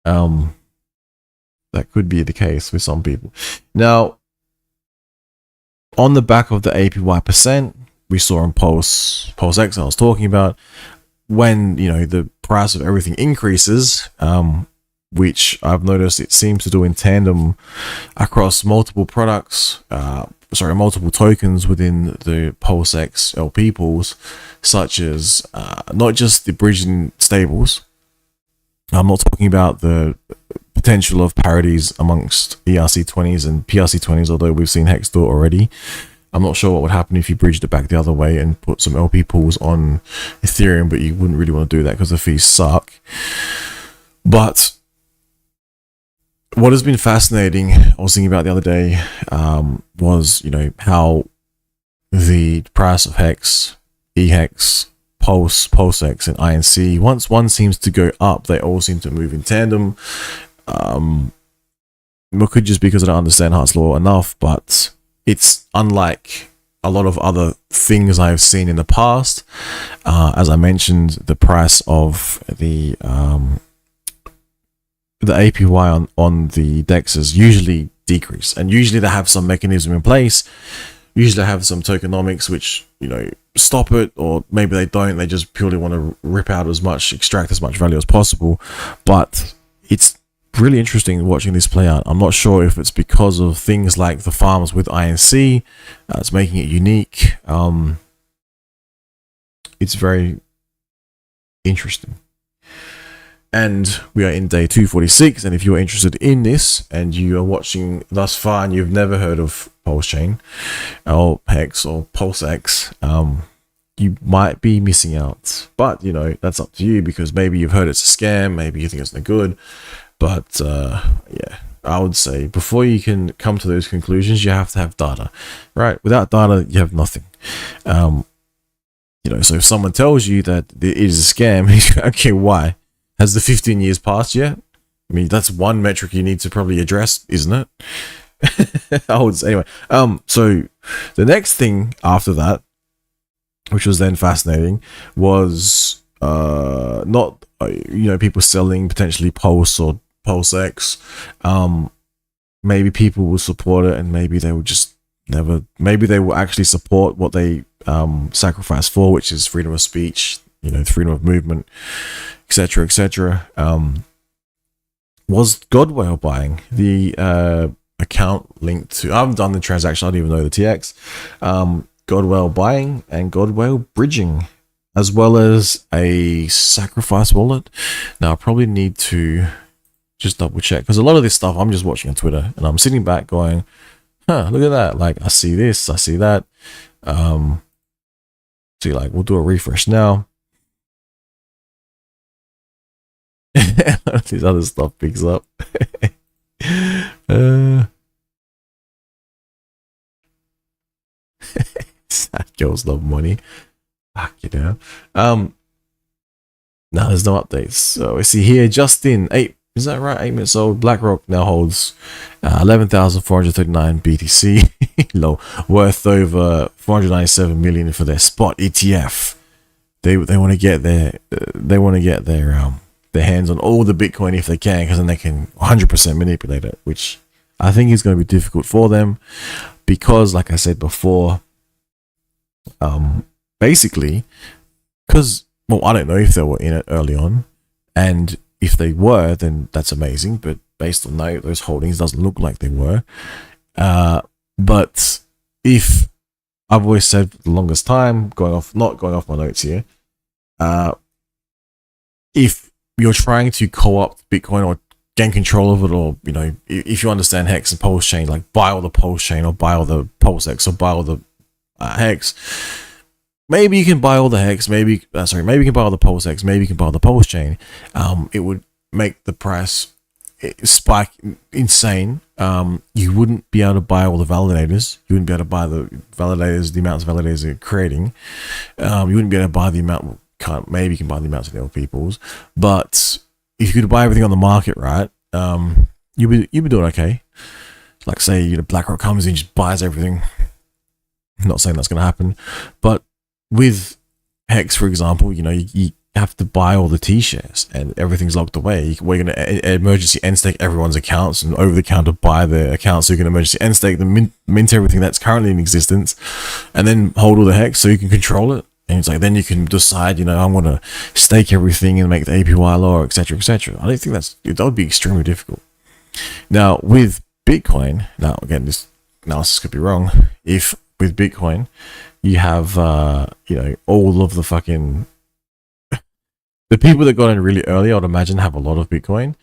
That could be the case with some people. Now, on the back of the APY percent, we saw on PulseX I was talking about, when the price of everything increases, which I've noticed it seems to do in tandem across multiple products, multiple tokens within the PulseX LP pools, such as not just the bridging stables. I'm not talking about the potential of parities amongst ERC20s and PRC20s, although we've seen Hex do it already. I'm not sure what would happen if you bridged it back the other way and put some LP pools on Ethereum, but you wouldn't really want to do that because the fees suck. But what has been fascinating, I was thinking about the other day, was how the price of Hex, eHex, Pulse, PulseX, and INC, once one seems to go up, they all seem to move in tandem. It could just be because I don't understand Hart's law enough, but it's unlike a lot of other things I've seen in the past. As I mentioned, the price of the APY on the dexes usually decrease, and usually they have some mechanism in place. Usually they have some tokenomics which stop it, or maybe they don't. They just purely want to extract as much value as possible. But it's really interesting watching this play out. I'm not sure if it's because of things like the farms with INC, it's making it unique. It's very interesting. And we are in day 246, and if you're interested in this and you are watching thus far and you've never heard of Pulsechain or Hex or PulseX, you might be missing out. But that's up to you, because maybe you've heard it's a scam, maybe you think it's no good. But I would say before you can come to those conclusions, you have to have data, right? Without data, you have nothing. So if someone tells you that it is a scam, okay, why? Has the 15 years passed yet? I mean, that's one metric you need to probably address, isn't it? I would say, anyway. So the next thing after that, which was then fascinating, was not people selling potentially Pulse or PulseX. Maybe people will support it, and maybe they will just never. Maybe they will actually support what they sacrifice for, which is freedom of speech. freedom of movement, etc., etc. Was Godwell buying the account linked to? I haven't done the transaction. I don't even know the TX. Godwell buying and Godwell bridging, as well as a sacrifice wallet. Now I probably need to just double check, because a lot of this stuff I'm just watching on Twitter and I'm sitting back going, huh, look at that. Like, I see this, I see that. See, like, we'll do a refresh now. This other stuff picks up. Sad girls love money. Fuck, no, there's no updates. So I see here, Justin, 8 is that right? 8 minutes old. BlackRock now holds 11,439 BTC, low, worth over 497 million for their spot ETF. They want to get their hands on all the Bitcoin if they can, because then they can 100% manipulate it, which I think is going to be difficult for them, because, like I said before, basically, because, well, I don't know if they were in it early on, and if they were, then that's amazing, but based on those holdings, doesn't look like they were. But if, I've always said for the longest time, not going off my notes here, if you're trying to co-opt Bitcoin or gain control of it, or if you understand Hex and Pulsechain, like buy all the Pulsechain or buy all the Pulsex or buy all the Hex, maybe you can buy all the Hex, maybe you can buy all the Pulsex, maybe you can buy all the Pulsechain. It would make the price spike insane. You wouldn't be able to buy all the validators. You wouldn't be able to buy the validators, the amounts of validators they're creating. You wouldn't be able to buy the amount. Maybe you can buy the amounts of the other people's. But if you could buy everything on the market, right, you'd be doing okay. Like, say, BlackRock comes in and just buys everything. I'm not saying that's going to happen, but with Hex, for example, you have to buy all the T-shares and everything's locked away. We're going to emergency end stake everyone's accounts and over the counter buy the accounts, so you can emergency end stake them, mint everything that's currently in existence, and then hold all the Hex so you can control it. And it's like, then you can decide, I'm going to stake everything and make the APY lower, etc., etc. I don't think that would be extremely difficult. Now, with Bitcoin, now again, this analysis could be wrong. If with Bitcoin, you have, all of the fucking, the people that got in really early, I'd imagine, have a lot of Bitcoin.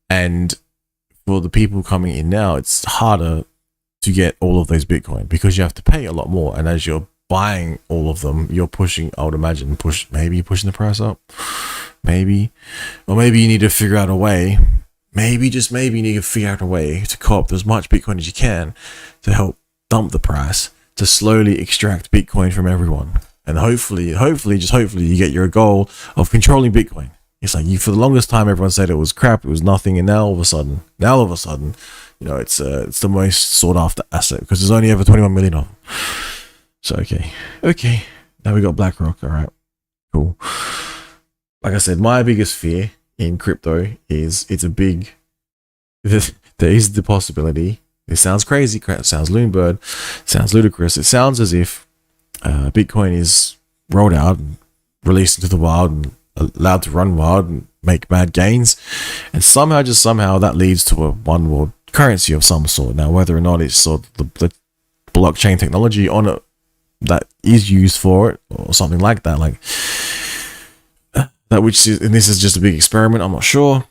And for the people coming in now, it's harder to get all of those Bitcoin because you have to pay a lot more. And as you're buying all of them, you're pushing, I would imagine, maybe you're pushing the price up. Maybe. Or maybe you need to figure out a way. Maybe, just maybe, you need to figure out a way to co-opt as much Bitcoin as you can to help dump the price, to slowly extract Bitcoin from everyone. And hopefully, you get your goal of controlling Bitcoin. It's like, for the longest time, everyone said it was crap, it was nothing, and now all of a sudden, it's the most sought after asset because there's only ever 21 million of them. So, okay. Now we got BlackRock. All right, cool. Like I said, my biggest fear in crypto is there is the possibility. It sounds crazy. It sounds loonbird. It sounds ludicrous. It sounds as if Bitcoin is rolled out and released into the wild and allowed to run wild and make mad gains, and somehow that leads to a one world currency of some sort. Now, whether or not it's sort of the blockchain technology on it that is used for it or something like that, and this is just a big experiment, I'm not sure.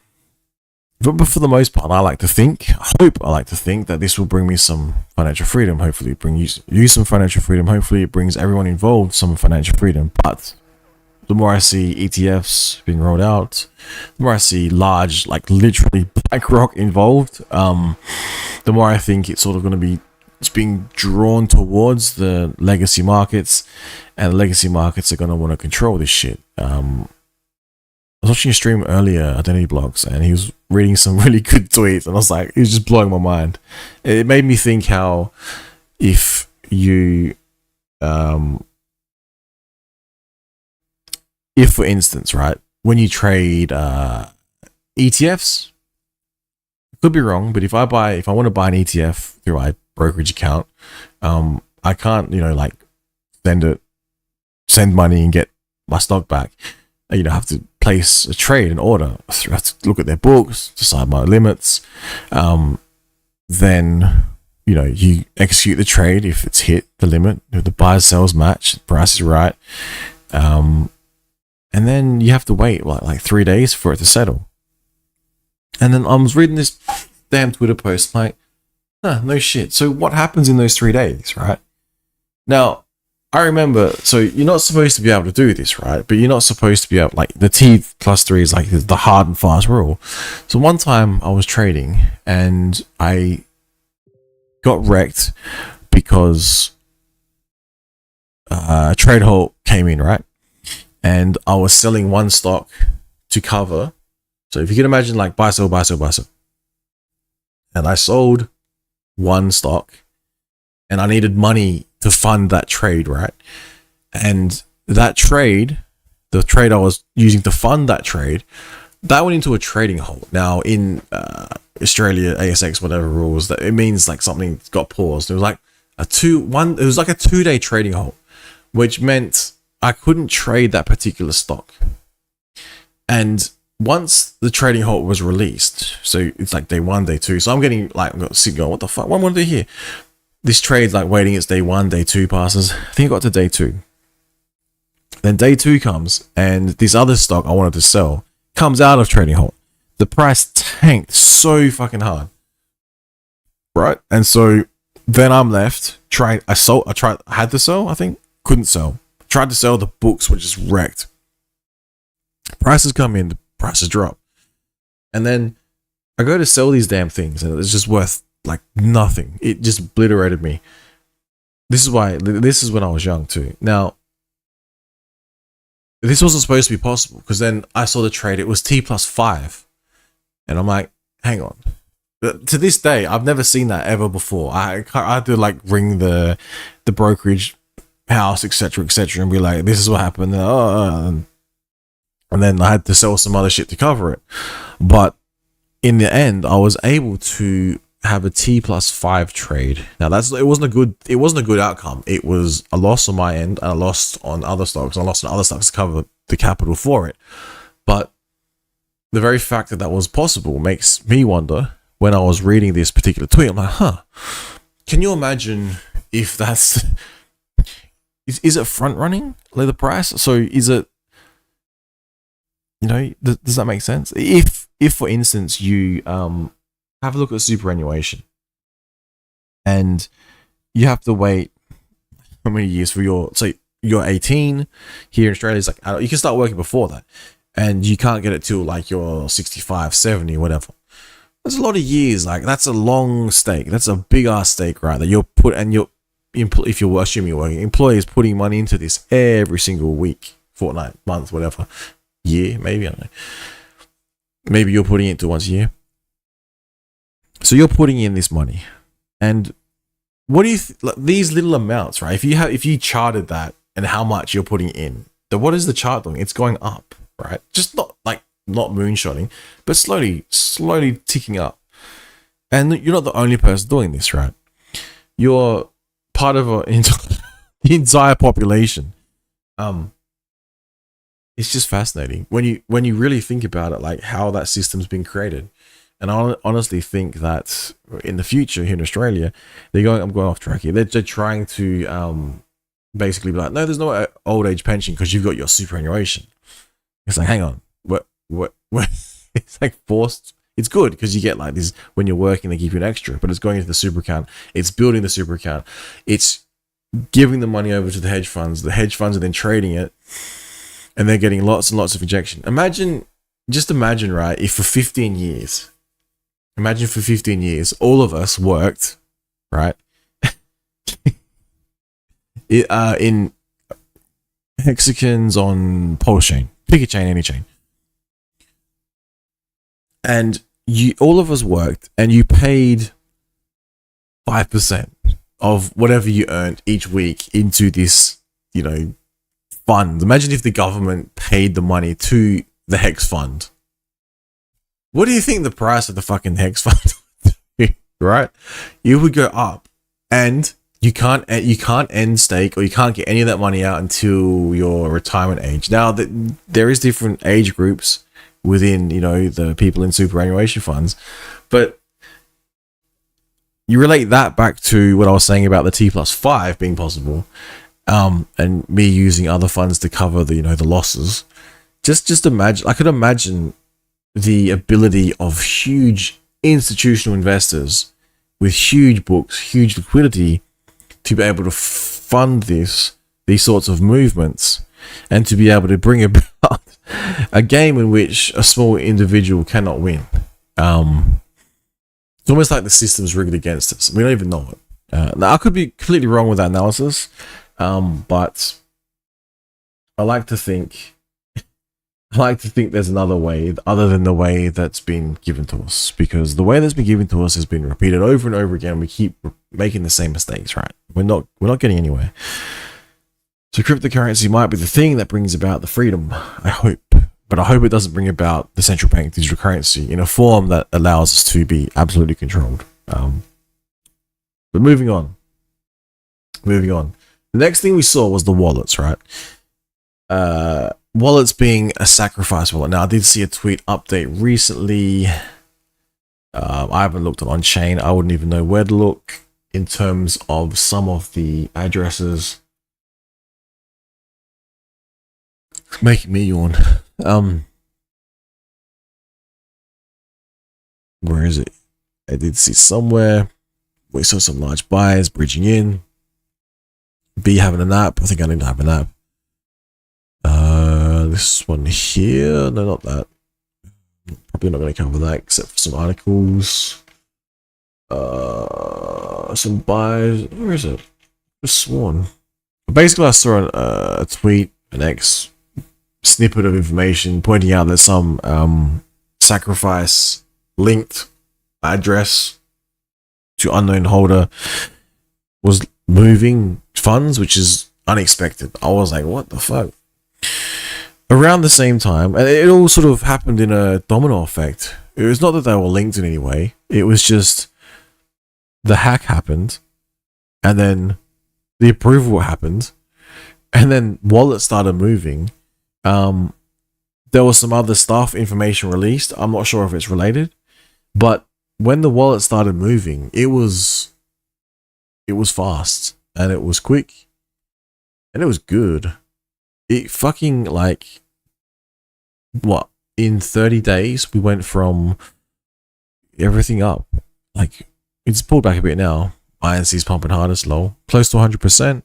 But for the most part, I like to think that this will bring me some financial freedom. Hopefully it brings you some financial freedom. Hopefully it brings everyone involved some financial freedom. But the more I see ETFs being rolled out, the more I see large, like literally BlackRock involved, the more I think it's sort of going to be, it's being drawn towards the legacy markets, and the legacy markets are going to want to control this shit. I was watching a stream earlier, Identity Blocks, and he was reading some really good tweets, and I was like, it was just blowing my mind. It made me think how if you, if for instance, right, when you trade ETFs, could be wrong, but if I want to buy an ETF through my brokerage account, I can't, send money and get my stock back. You know, I have to place a trade, an order. I have to look at their books, decide my limits. Then, you know, you execute the trade if it's hit the limit, if the buys sells match, the price is right. And then you have to wait like 3 days for it to settle. And then I was reading this damn Twitter post, like, no shit. So what happens in those 3 days, right? Now, I remember, so you're not supposed to be able to do this, right? But you're not supposed to be able, like, the T+3 is like the hard and fast rule. So one time I was trading and I got wrecked because a trade halt came in, right? And I was selling one stock to cover. So if you can imagine, like, buy, sell, buy, sell, buy, sell. And I sold one stock and I needed money to fund that trade, right? And that trade, the trade I was using to fund that trade, that went into a trading halt. Now in Australia, ASX, whatever rules, that it means like something got paused. It was like a 2-day trading halt, which meant I couldn't trade that particular stock. And once the trading halt was released, so it's like day 1, day 2. So I'm getting like, I'm sitting going, what the fuck? What am I do here? This trade's like waiting. It's day 1, day 2 passes. I think I got to day 2. Then day 2 comes, and this other stock I wanted to sell comes out of trading halt. The price tanked so fucking hard, right? And so then I'm left trying. I had to sell. I think couldn't sell. Tried to sell. The books were just wrecked. Prices come in. The prices drop, and then I go to sell these damn things, and it's just worth like nothing. It just obliterated me. This is why. This is when I was young too. Now, this wasn't supposed to be possible because then I saw the trade. It was T+5, and I'm like, hang on. But to this day, I've never seen that ever before. I had to like ring the brokerage house, etc., and be like, this is what happened. And then I had to sell some other shit to cover it. But in the end, I was able to have a T+5 trade. Now it wasn't a good outcome. It was a loss on my end and a loss on other stocks. I lost on other stocks to cover the capital for it. But the very fact that was possible makes me wonder, when I was reading this particular tweet, I'm like, can you imagine if that's is it front running like the price? So is it, you know, does that make sense? If for instance you have a look at superannuation and you have to wait how many years for you're 18 here in Australia, it's like you can start working before that and you can't get it till like you're 65, 70, whatever. That's a lot of years. Like, that's a long stake. That's a big ass stake, right? That you're put, and if you're assuming you're working, employees putting money into this every single week, fortnight, month, whatever, year, maybe, I don't know. Maybe you're putting it into once a year. So you're putting in this money, and what do you these little amounts, right? If you charted that and how much you're putting in, then what is the chart doing? It's going up, right? Just not moonshotting, but slowly ticking up. And you're not the only person doing this, right? You're part of the entire population. It's just fascinating when you really think about it, like how that system's been created. And I honestly think that in the future here in Australia, I'm going off track here. They're trying to basically be like, no, there's no old age pension because you've got your superannuation. It's like, hang on, what? It's like forced. It's good because you get like this when you're working, they give you an extra, but it's going into the super account. It's building the super account. It's giving the money over to the hedge funds. The hedge funds are then trading it, and they're getting lots and lots of injection. Just imagine, right? If for 15 years, all of us worked, right? In hexagons on Pulsechain, pick a chain, any chain. And all of us worked, and you paid 5% of whatever you earned each week into this, fund. Imagine if the government paid the money to the hex fund. What do you think the price of the fucking hex fund would be, right? It would go up, and you can't end stake, or you can't get any of that money out until your retirement age. Now there is different age groups within, you know, the people in superannuation funds, but you relate that back to what I was saying about the T+5 being possible, and me using other funds to cover the, you know, the losses. Just imagine, I could imagine the ability of huge institutional investors with huge books, huge liquidity, to be able to fund these sorts of movements, and to be able to bring about a game in which a small individual cannot win. It's almost like the system's rigged against us. We don't even know it. Now, I could be completely wrong with that analysis, but I like to think there's another way other than the way that's been given to us, because the way that's been given to us has been repeated over and over again. We keep making the same mistakes, right? We're not getting anywhere. So cryptocurrency might be the thing that brings about the freedom, I hope. But I hope it doesn't bring about the central bank digital currency in a form that allows us to be absolutely controlled. But moving on. The next thing we saw was the wallets, right? Wallets being a sacrifice wallet. Now, I did see a tweet update recently. I haven't looked at on-chain. I wouldn't even know where to look in terms of some of the addresses. It's making me yawn. Where is it? I did see somewhere. We saw some large buyers bridging in. B having a nap. I think I need to have a nap. This one here. No, not that. Probably not going to cover that except for some articles. Some buys. Where is it? Just sworn. Basically, I saw a tweet, an X snippet of information pointing out that some sacrifice linked address to unknown holder was moving funds, which is unexpected. I was like, what the fuck? Around the same time, and it all sort of happened in a domino effect. It was not that they were linked in any way. It was just the hack happened, and then the approval happened, and then wallets started moving. There was some other stuff, information released. I'm not sure if it's related, but when the wallet started moving, it was fast, and it was quick, and it was good. It fucking, like, what, in 30 days we went from everything up, like, it's pulled back a bit now. INC's pumping hardest, low, close to 100%.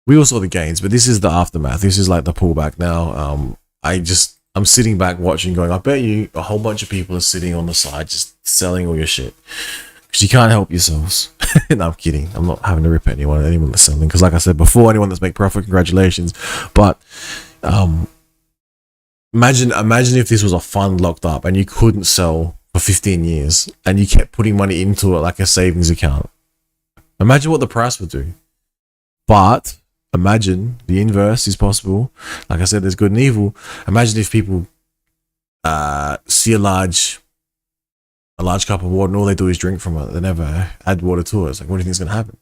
We all saw the gains, but this is the aftermath. This is like the pullback now. I'm sitting back watching, going, I bet you a whole bunch of people are sitting on the side just selling all your shit, because you can't help yourselves. No, I'm kidding. I'm not having to rip at anyone that's selling, because like I said before, anyone that's make profit, congratulations. But imagine if this was a fund locked up and you couldn't sell for 15 years and you kept putting money into it like a savings account. Imagine what the price would do. But imagine the inverse is possible. Like I said, there's good and evil. Imagine if people see a large cup of water and all they do is drink from it. They never add water to it. It's like, what do you think is going to happen?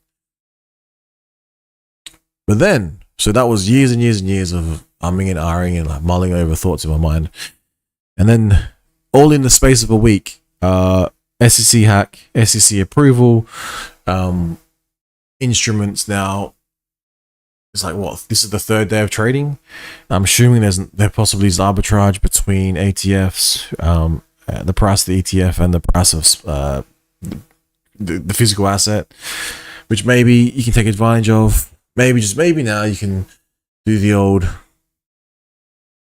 But then, so that was years and years and years of umming and ahhing and like mulling over thoughts in my mind. And then, all in the space of a week, SEC hack, SEC approval, instruments now. It's like, what? This is the third day of trading. I'm assuming there possibly is arbitrage between ATFs, the price of the ETF and the price of the physical asset, which maybe you can take advantage of. Maybe, just maybe, now you can do the old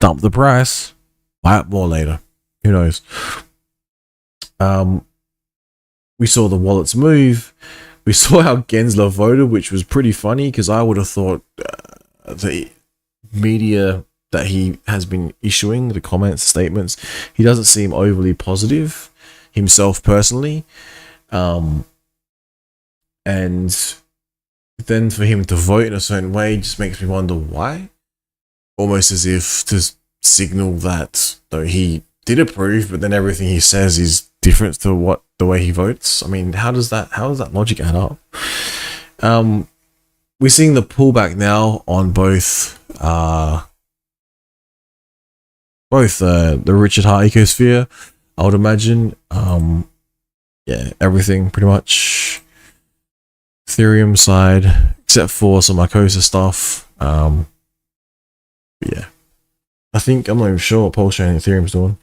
dump the price, buy it more later. Who knows? We saw the wallets move. We saw how Gensler voted, which was pretty funny, because I would have thought the media that he has been issuing, the comments, statements, he doesn't seem overly positive himself personally. And then for him to vote in a certain way just makes me wonder why. Almost as if to signal that though he did approve, but then everything he says is different to the way he votes. I mean, how does that logic add up? We're seeing the pullback now on both the Richard Heart ecosphere. I would imagine. Yeah, everything pretty much. Ethereum side, except for some Icosa stuff. Yeah. I think I'm not even sure what Pulsechain and Ethereum's doing.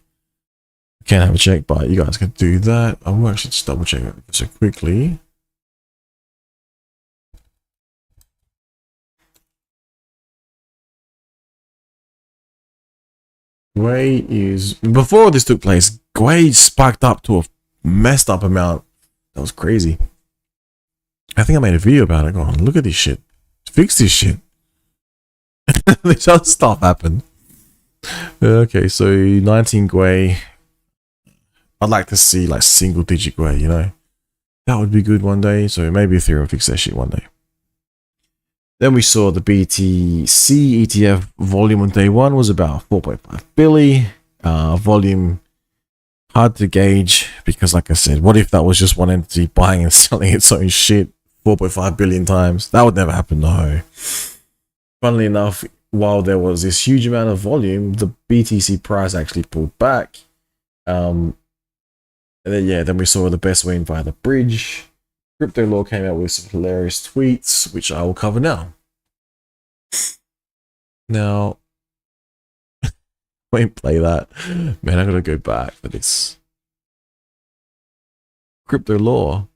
Can't have a check, but you guys can do that. I'm actually just double check it so quickly. Gwei is, before this took place, Gwei spiked up to a messed up amount. That was crazy. I think I made a video about it. Go on, look at this shit. Fix this shit. This other stuff happened. Okay, so 19 Gwei. I'd like to see like single digit Gwei, you know. That would be good one day. So maybe Ethereum fix that shit one day. Then we saw the BTC ETF volume on day one was about 4.5 billion. Volume hard to gauge because, like I said, what if that was just one entity buying and selling its own shit 4.5 billion times? That would never happen, no. Funnily enough, while there was this huge amount of volume, the BTC price actually pulled back. And then we saw the best win via the bridge. Crypto Law came out with some hilarious tweets, which I will cover now. Now, won't play that. Man, I'm gonna go back for this. Crypto Law.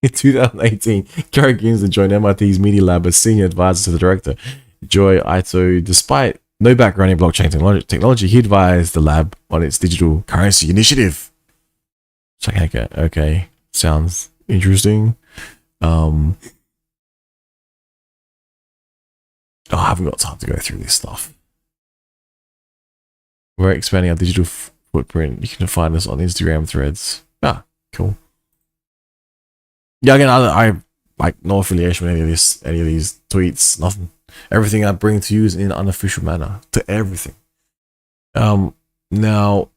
In 2018, Gary Gensler joined MIT's Media Lab as senior advisor to the director, Joy Ito. Despite no background in blockchain technology, he advised the lab on its digital currency initiative. Okay, sounds interesting. I haven't got time to go through this stuff. We're expanding our digital footprint. You can find us on Instagram threads. Cool. Yeah, again, I like no affiliation with any of these tweets, nothing. Everything I bring to you is in an unofficial manner to everything. Now,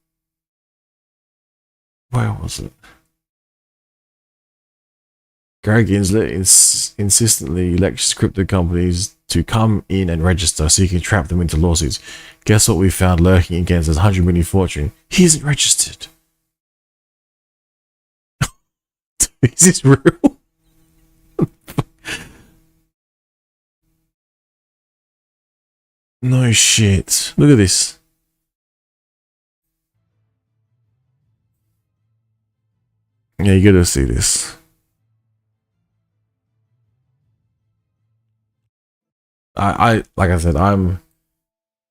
where was it? Gary Gensler insistently lectures crypto companies to come in and register so you can trap them into lawsuits. Guess what we found lurking against his 100 million fortune? He isn't registered. Is this real? No shit. Look at this. Yeah, you gotta see this. I like I said, I'm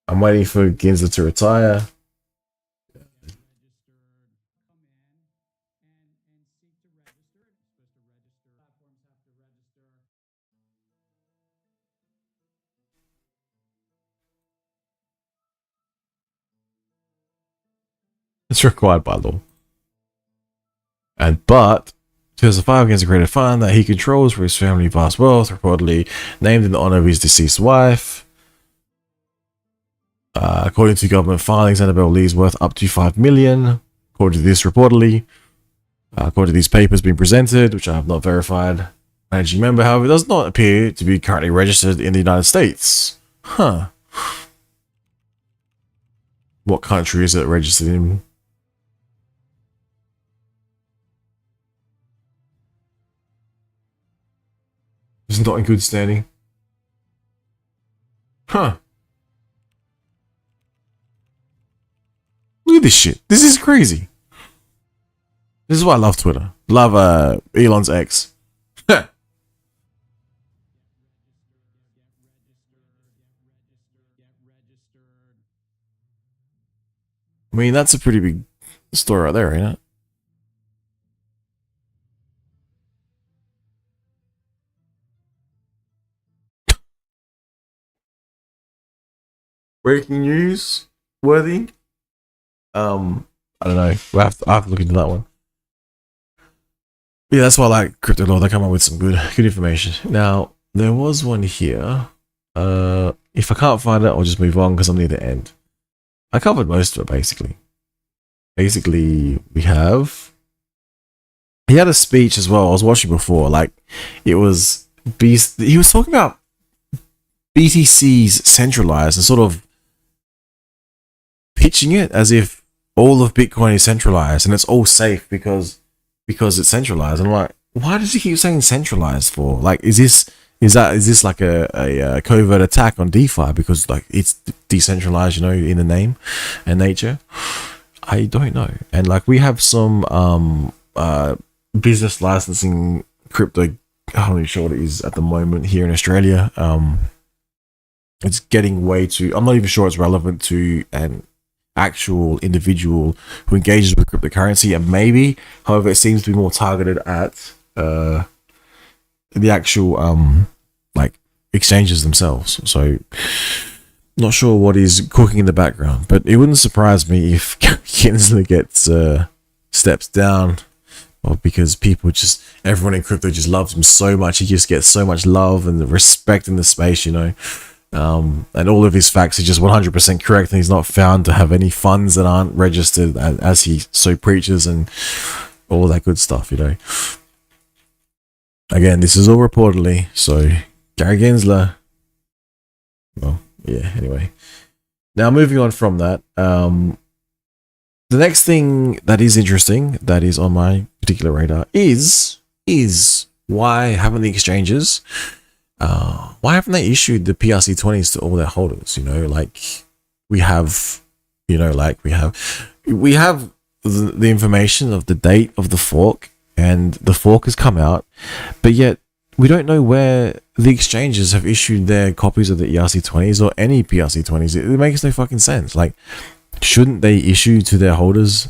waiting for Gensler to retire. It's required by law. But 2005 Gensler created a fund that he controls for his family vast wealth, reportedly named in honor of his deceased wife. According to government filings, Annabelle Lee's worth up to 5 million. According to this, reportedly. According to these papers being presented, which I have not verified. Managing member, however, does not appear to be currently registered in the United States. Huh. What country is it registered in? It's not in good standing. Huh. Look at this shit. This is crazy. This is why I love Twitter. Love Elon's ex. I mean, that's a pretty big story right there, ain't it? Breaking news worthy. I don't know. I have to look into that one. Yeah, that's why I like Crypto Law. They come up with some good information. Now, there was one here. If I can't find it, I'll just move on because I'm near the end. I covered most of it, basically. Basically, we have he had a speech as well. I was watching before, like it was he was talking about BTC's centralized and sort of pitching it as if all of Bitcoin is centralized and it's all safe because it's centralized. And I'm like, why does he keep saying centralized for? Like, is this like a covert attack on DeFi because like it's decentralized, you know, in the name and nature? I don't know. And like we have some business licensing crypto. I'm not really sure what it is at the moment here in Australia. It's getting way too. I'm not even sure it's relevant to an actual individual who engages with cryptocurrency, and maybe, however, it seems to be more targeted at the actual like exchanges themselves. So not sure what is cooking in the background, but it wouldn't surprise me if Gensler gets steps down, or because everyone in crypto just loves him so much. He just gets so much love and respect in the space, you know. And all of his facts are just 100% correct, and he's not found to have any funds that aren't registered as he so preaches, and all that good stuff, you know. Again, this is all reportedly, so Gary Gensler. Well, yeah, anyway. Now, moving on from that, the next thing that is interesting, that is on my particular radar, is why haven't the exchanges, why haven't they issued the PRC20s to all their holders? You know, like we have the information of the date of the fork, and the fork has come out, but yet we don't know where the exchanges have issued their copies of the ERC20s or any PRC20s. It makes no fucking sense. Like, shouldn't they issue to their holders?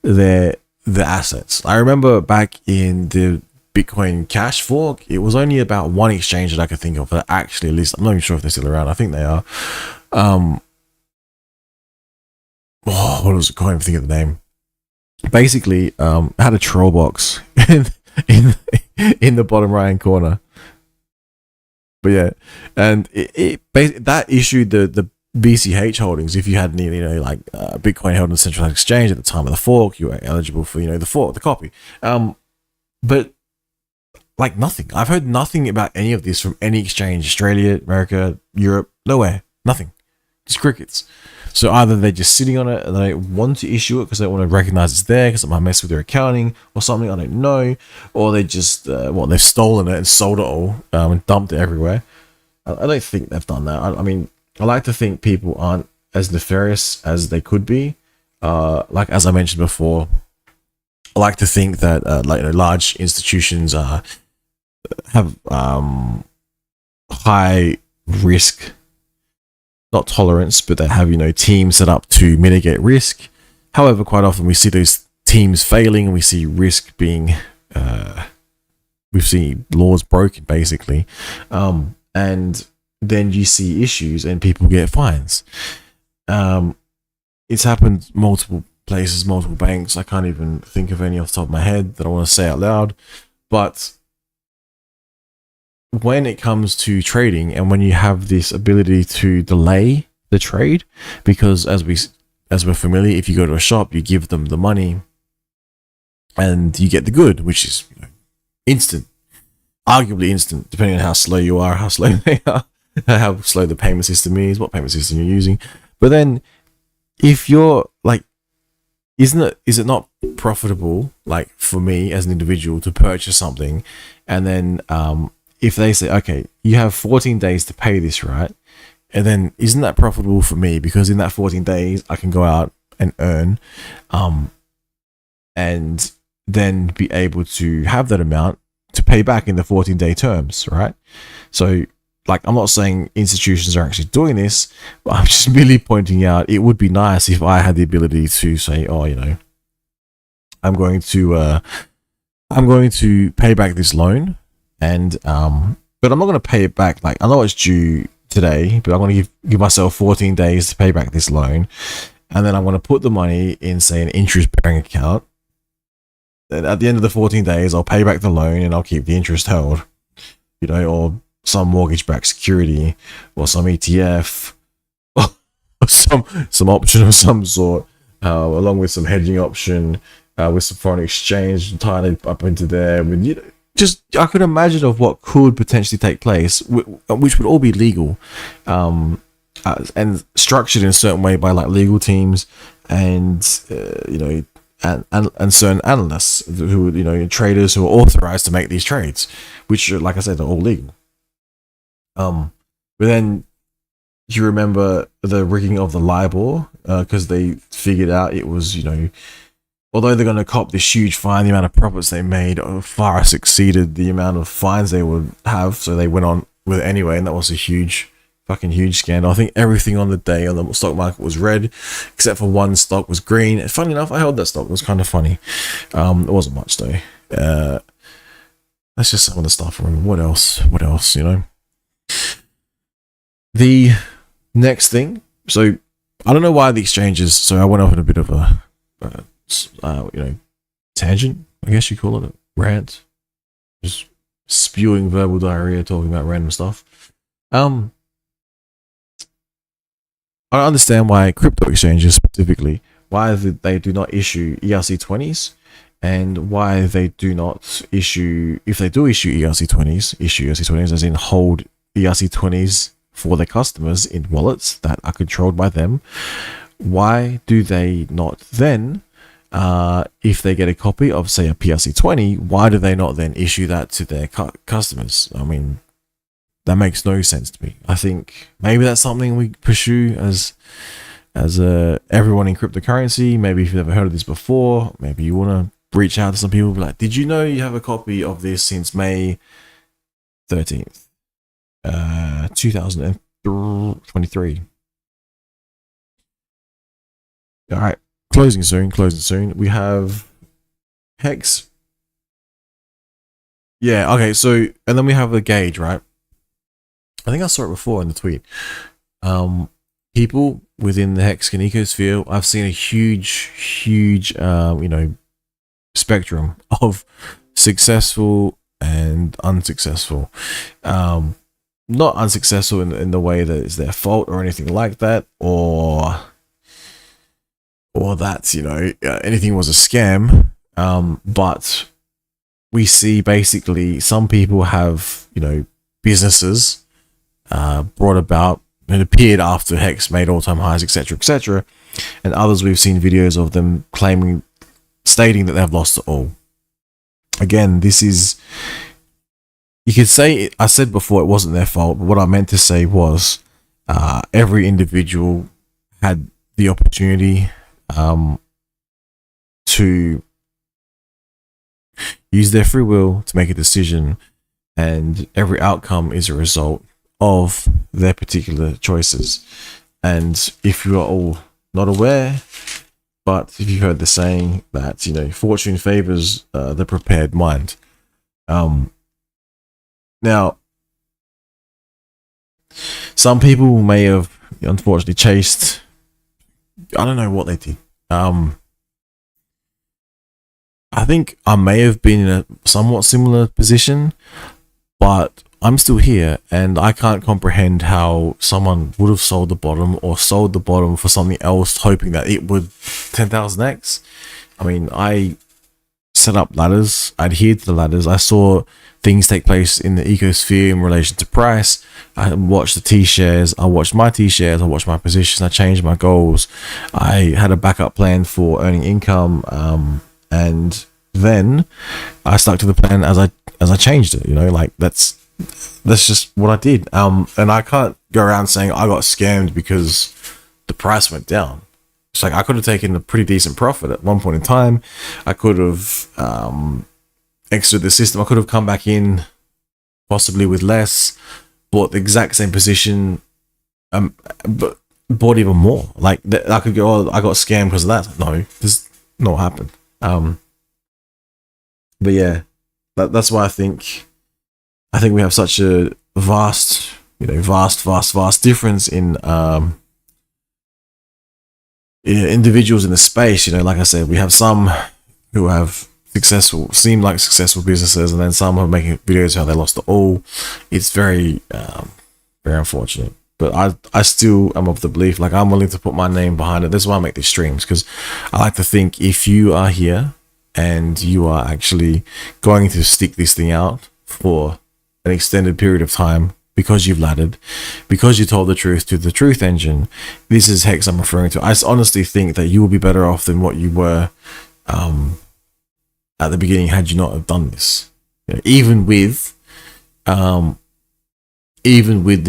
The assets? I remember back in the Bitcoin Cash fork, it was only about one exchange that I could think of that actually, at least, I'm not even sure if they're still around. I think they are. What was it? I can't even think of the name. Basically, had a troll box in the bottom right hand corner. But yeah, and that issued the BCH holdings. If you had any, you know, like Bitcoin held in a centralized exchange at the time of the fork, you were eligible for, you know, the copy. But like nothing. I've heard nothing about any of this from any exchange. Australia, America, Europe, nowhere. Nothing. Just crickets. So either they're just sitting on it and they want to issue it because they want to recognize it's there because it might mess with their accounting or something, I don't know. Or they just, they've stolen it and sold it all and dumped it everywhere. I don't think they've done that. I mean, I like to think people aren't as nefarious as they could be. Like, as I mentioned before, I like to think that large institutions have high risk, not tolerance, but they have, you know, teams set up to mitigate risk. However, quite often we see those teams failing, and we see risk being, we see laws broken, basically, and then you see issues and people get fines. It's happened multiple places, multiple banks. I can't even think of any off the top of my head that I want to say out loud, but when it comes to trading, and when you have this ability to delay the trade, because as we're familiar, if you go to a shop, you give them the money and you get the good, which is, you know, instant, arguably instant, depending on how slow you are, how slow they are, how slow the payment system is, what payment system you're using. But then if you're like, is it not profitable, like for me as an individual, to purchase something, and then if they say, okay, you have 14 days to pay this, right? And then isn't that profitable for me? Because in that 14 days, I can go out and earn, and then be able to have that amount to pay back in the 14-day terms, right? So, like, I'm not saying institutions are actually doing this, but I'm just merely pointing out it would be nice if I had the ability to say, oh, you know, I'm going to pay back this loan. And but I'm not going to pay it back. Like, I know it's due today, but I'm going to give myself 14 days to pay back this loan, and then I'm going to put the money in, say, an interest-bearing account. And at the end of the 14 days, I'll pay back the loan and I'll keep the interest held, you know, or some mortgage-backed security, or some ETF, or some option of some sort, along with some hedging option. with some foreign exchange and tying it up into there. I mean, just I could imagine of what could potentially take place, which would all be legal, and structured in a certain way by like legal teams and and certain analysts who traders who are authorized to make these trades, which like I said are all legal. But then you remember the rigging of the LIBOR because they figured out it was although they're going to cop this huge fine, the amount of profits they made far exceeded the amount of fines they would have. So they went on with it anyway, and that was a fucking huge scandal. I think everything on the day on the stock market was red, except for one stock was green. And funny enough, I held that stock. It was kind of funny. It wasn't much though. That's just some of the stuff. What else? The next thing. So I don't know why the exchanges. So I went off in a bit of a tangent, I guess you call it, a rant, just spewing verbal diarrhea, talking about random stuff. I understand why crypto exchanges specifically, why they do not issue ERC20s, and why they do not issue, if they do issue ERC20s, as in hold ERC20s for their customers in wallets that are controlled by them. Why do they not then, if they get a copy of, say, a PRC20, why do they not then issue that to their customers? I mean, that makes no sense to me. I think maybe that's something we pursue as everyone in cryptocurrency. Maybe if you've never heard of this before, maybe you want to reach out to some people, be like, did you know you have a copy of this since May 13th, 2023? All right. Closing soon. We have Hex. Yeah, okay, so, and then we have the gauge, right? I think I saw it before in the tweet. People within the Hexagon ecosphere, I've seen a huge, spectrum of successful and unsuccessful. Not unsuccessful in the way that it's their fault or anything like that, or that anything was a scam, but we see basically some people have businesses brought about and appeared after Hex made all-time highs, etc., and others we've seen videos of them stating that they've lost it all. Again, this is, you could say, I said before it wasn't their fault, but what I meant to say was every individual had the opportunity to use their free will to make a decision, and every outcome is a result of their particular choices. And if you are all not aware, but if you've heard the saying that fortune favors the prepared mind. Now, some people may have unfortunately chased, I don't know what they did. I think I may have been in a somewhat similar position, but I'm still here, and I can't comprehend how someone would have sold the bottom or sold the bottom for something else, hoping that it would 10,000x. I mean, I set up ladders, I adhered to the ladders, I saw things take place in the ecosphere in relation to price. I watched the T-shares, I watched my T-shares, I watched my positions, I changed my goals, I had a backup plan for earning income, and then I stuck to the plan as I changed it. Like that's just what I did. And I can't go around saying I got scammed because the price went down. It's like I could have taken a pretty decent profit at one point in time. I could have exited the system. I could have come back in possibly with less, bought the exact same position, but bought even more. Like I could go, oh, I got scammed because of that. No, this not happened. But yeah, that's why I think we have such a vast difference in individuals in the space. Like I said, we have some who have seem like successful businesses, and then some are making videos how they lost it all. It's very very unfortunate, but I still am of the belief, like I'm willing to put my name behind it. That's why I make these streams, because I like to think if you are here and you are actually going to stick this thing out for an extended period of time because you've laddered, because you told the truth to the truth engine. This is Hex I'm referring to. I honestly think that you will be better off than what you were at the beginning had you not have done this. You know, even with the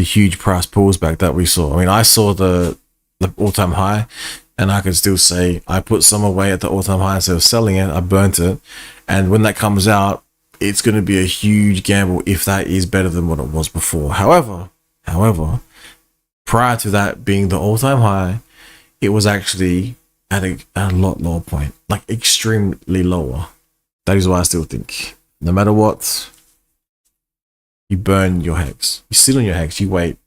huge price pullback that we saw. I mean, I saw the all-time high, and I could still say I put some away at the all-time high instead of selling it. I burnt it, and when that comes out, it's going to be a huge gamble if that is better than what it was before. However, prior to that being the all-time high, it was actually at a lot lower point, like extremely lower. That is why I still think, no matter what, you burn your hex. You sit on your hex. You wait.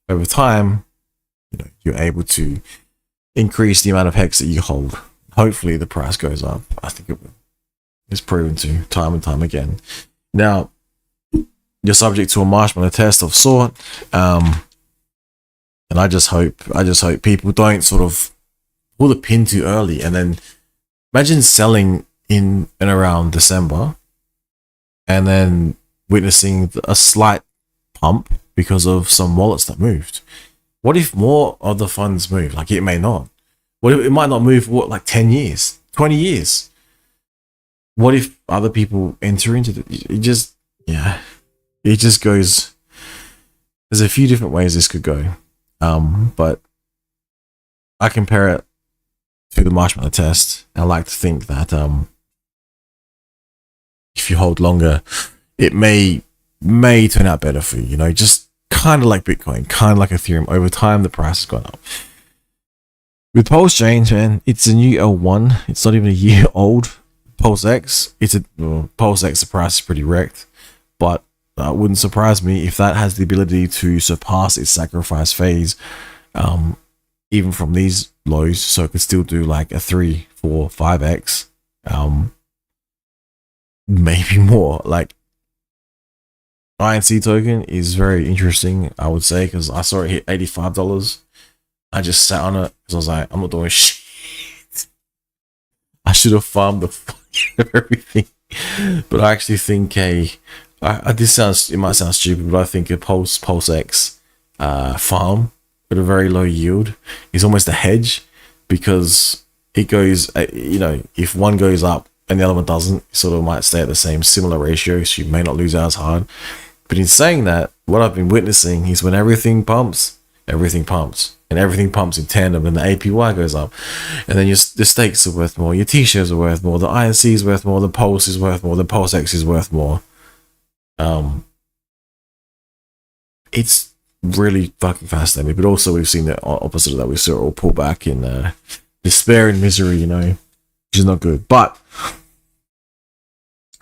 Over time, you're able to increase the amount of hex that you hold. Hopefully, the price goes up. I think it will. It's proven to time and time again. Now, you're subject to a marshmallow test of sort, and I just hope people don't sort of pull the pin too early. And then imagine selling in and around December, and then witnessing a slight pump because of some wallets that moved. What if more of the funds move? Like, it may not. What if it might not move for like 10 years, 20 years? What if other people enter into it just goes. There's a few different ways this could go. But I compare it to the marshmallow test. I like to think that if you hold longer, it may turn out better for you. Just kind of like Bitcoin, kind of like Ethereum. Over time, the price has gone up. With Pulsechain, man, it's a new L1. It's not even a year old. PulseX, PulseX, the price is pretty wrecked, but it wouldn't surprise me if that has the ability to surpass its sacrifice phase, even from these lows, so it could still do like a 3, 4, 5x, maybe more. Like, INC token is very interesting, I would say, because I saw it hit $85. I just sat on it because I was like, I'm not doing shit. I should have farmed the fuck out of everything. But I actually think it might sound stupid, but I think a PulseX farm with a very low yield is almost a hedge, because it goes, if one goes up and the other one doesn't, it sort of might stay at the same similar ratio, so you may not lose out as hard. But in saying that, what I've been witnessing is when everything pumps, and everything pumps in tandem, and the APY goes up, and then the stakes are worth more, your T-shares are worth more, the INC is worth more, the Pulse is worth more, the PulseX is worth more. It's really fucking fascinating. But also, we've seen the opposite of that. We saw it all pull back in despair and misery, which is not good. But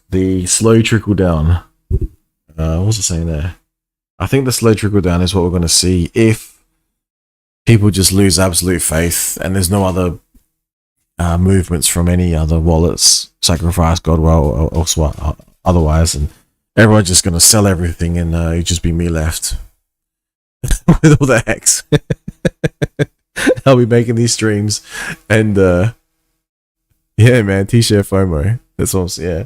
the slow trickle down. What was I saying there? I think the slow trickle down is what we're going to see if people just lose absolute faith and there's no other movements from any other wallets, Sacrifice, Godwell, or otherwise, and everyone's just going to sell everything, and it'll just be me left with all the hex. I'll be making these streams, and yeah, man, T-shirt FOMO. That's awesome. Yeah.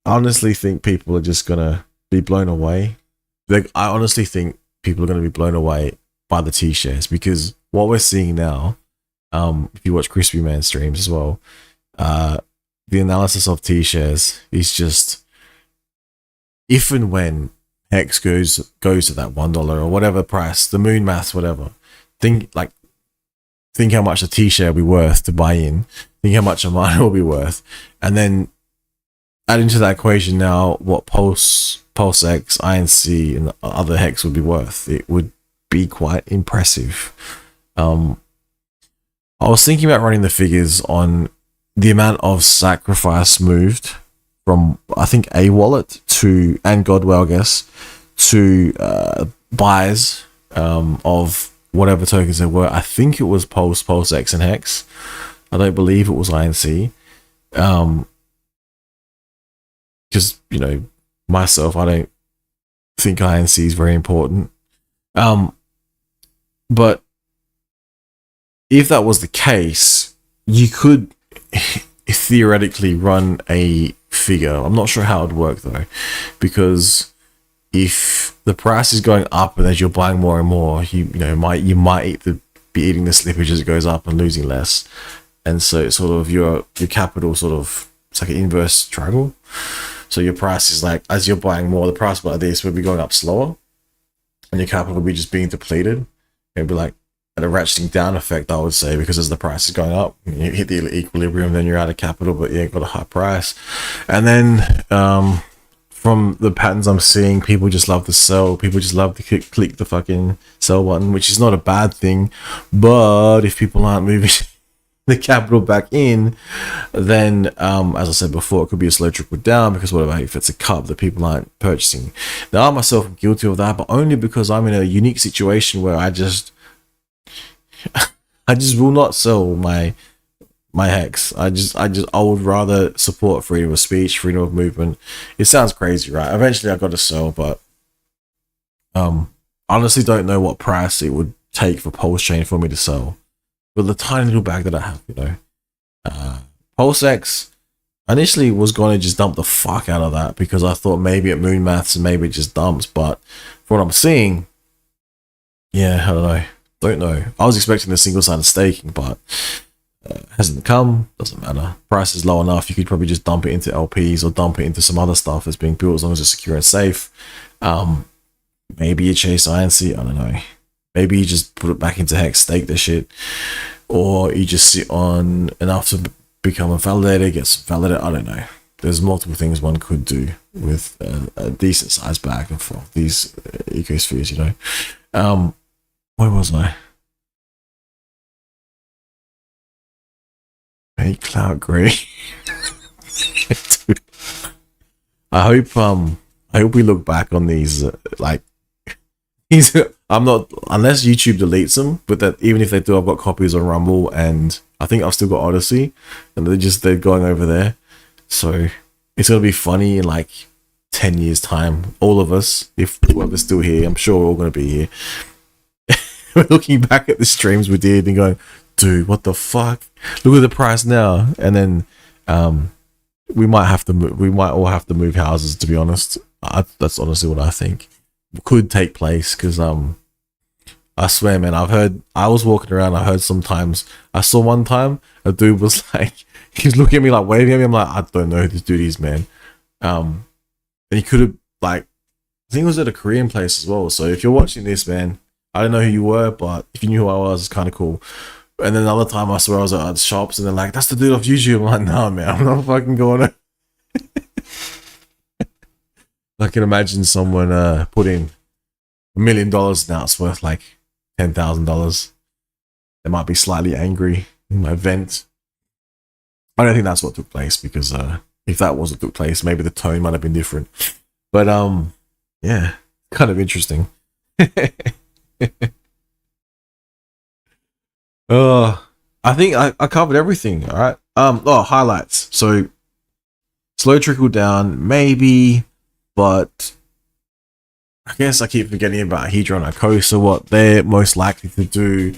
I honestly think people are just gonna be blown away. Like, I honestly think people are gonna be blown away by the T-shares, because what we're seeing now, if you watch Crispy Man streams as well, the analysis of T-shares is just, if and when Hex goes to that $1 or whatever price, the moon maths, whatever. Think how much a T-share will be worth to buy in. Think how much a miner will be worth, and then add into that equation now what PulseX, INC, and other Hex would be worth. It would be quite impressive. I was thinking about running the figures on the amount of sacrifice moved from, I think, a wallet to, and Godwell, I guess, to buys of whatever tokens there were. I think it was PulseX, and Hex. I don't believe it was INC. Because, myself, I don't think INC is very important. But if that was the case, you could theoretically run a figure. I'm not sure how it'd work though, because if the price is going up and as you're buying more and more, you might be eating the slippage as it goes up and losing less, and so it's sort of your capital sort of, it's like an inverse triangle. So your price is like, as you're buying more, the price like this will be going up slower, and your capital will be just being depleted. It'd be like at a ratcheting down effect, I would say, because as the price is going up, you hit the equilibrium, then you're out of capital, but you ain't got a high price. And then from the patterns I'm seeing, people just love to sell. People just love to click the fucking sell button, which is not a bad thing. But if people aren't moving the capital back in, then as I said before, it could be a slow trickle down, because what about if it's a cup that people aren't purchasing? Now I myself am guilty of that, but only because I'm in a unique situation where I just will not sell my hex. I would rather support freedom of speech, freedom of movement. It sounds crazy, right? Eventually I got to sell, but honestly don't know what price it would take for Pulsechain for me to sell. But the tiny little bag that I have, Pulsex, initially was going to just dump the fuck out of that, because I thought maybe at moon maths and maybe it just dumps, but for what I'm seeing, yeah, I don't know. I was expecting the single-sided staking, but hasn't come. Doesn't matter. Price is low enough. You could probably just dump it into LPs or dump it into some other stuff that's being built, as long as it's secure and safe. Maybe you chase INC. I don't know. Maybe you just put it back into Hex, stake the shit, or you just sit on enough to become a validator, get some validator. I don't know. There's multiple things one could do with a decent size bag and for these ecospheres, you know. Where was I? Hey, Cloud Grey. I hope we look back on these like these. I'm not, unless YouTube deletes them, but that even if they do, I've got copies on Rumble, and I think I've still got Odyssey, and they're going over there. So it's gonna be funny in like 10 years time. All of us, if whoever's still here, I'm sure we're all gonna be here. We're looking back at the streams we did and going, dude, what the fuck? Look at the price now. And then we might all have to move houses, to be honest. That's honestly what I think could take place, because I swear, man, I was walking around, I heard sometimes, I saw one time a dude was like, he was looking at me like waving at me. I'm like, I don't know who this dude is, man. And he could have, like, I think it was at a Korean place as well. So if you're watching this, man, I don't know who you were, but if you knew who I was, it's kind of cool. And then another time I saw I was at the shops, and they're like, that's the dude off YouTube. I'm like, nah, man, I'm not fucking going to. I can imagine someone put in $1 million, now it's worth like $10,000. They might be slightly angry in my vent. I don't think that's what took place, because if that was what took place, maybe the tone might have been different. But yeah, kind of interesting. I think I covered everything. All right. Highlights. So slow trickle down, maybe, but I guess I keep forgetting about Hedron Icosa, what they're most likely to do,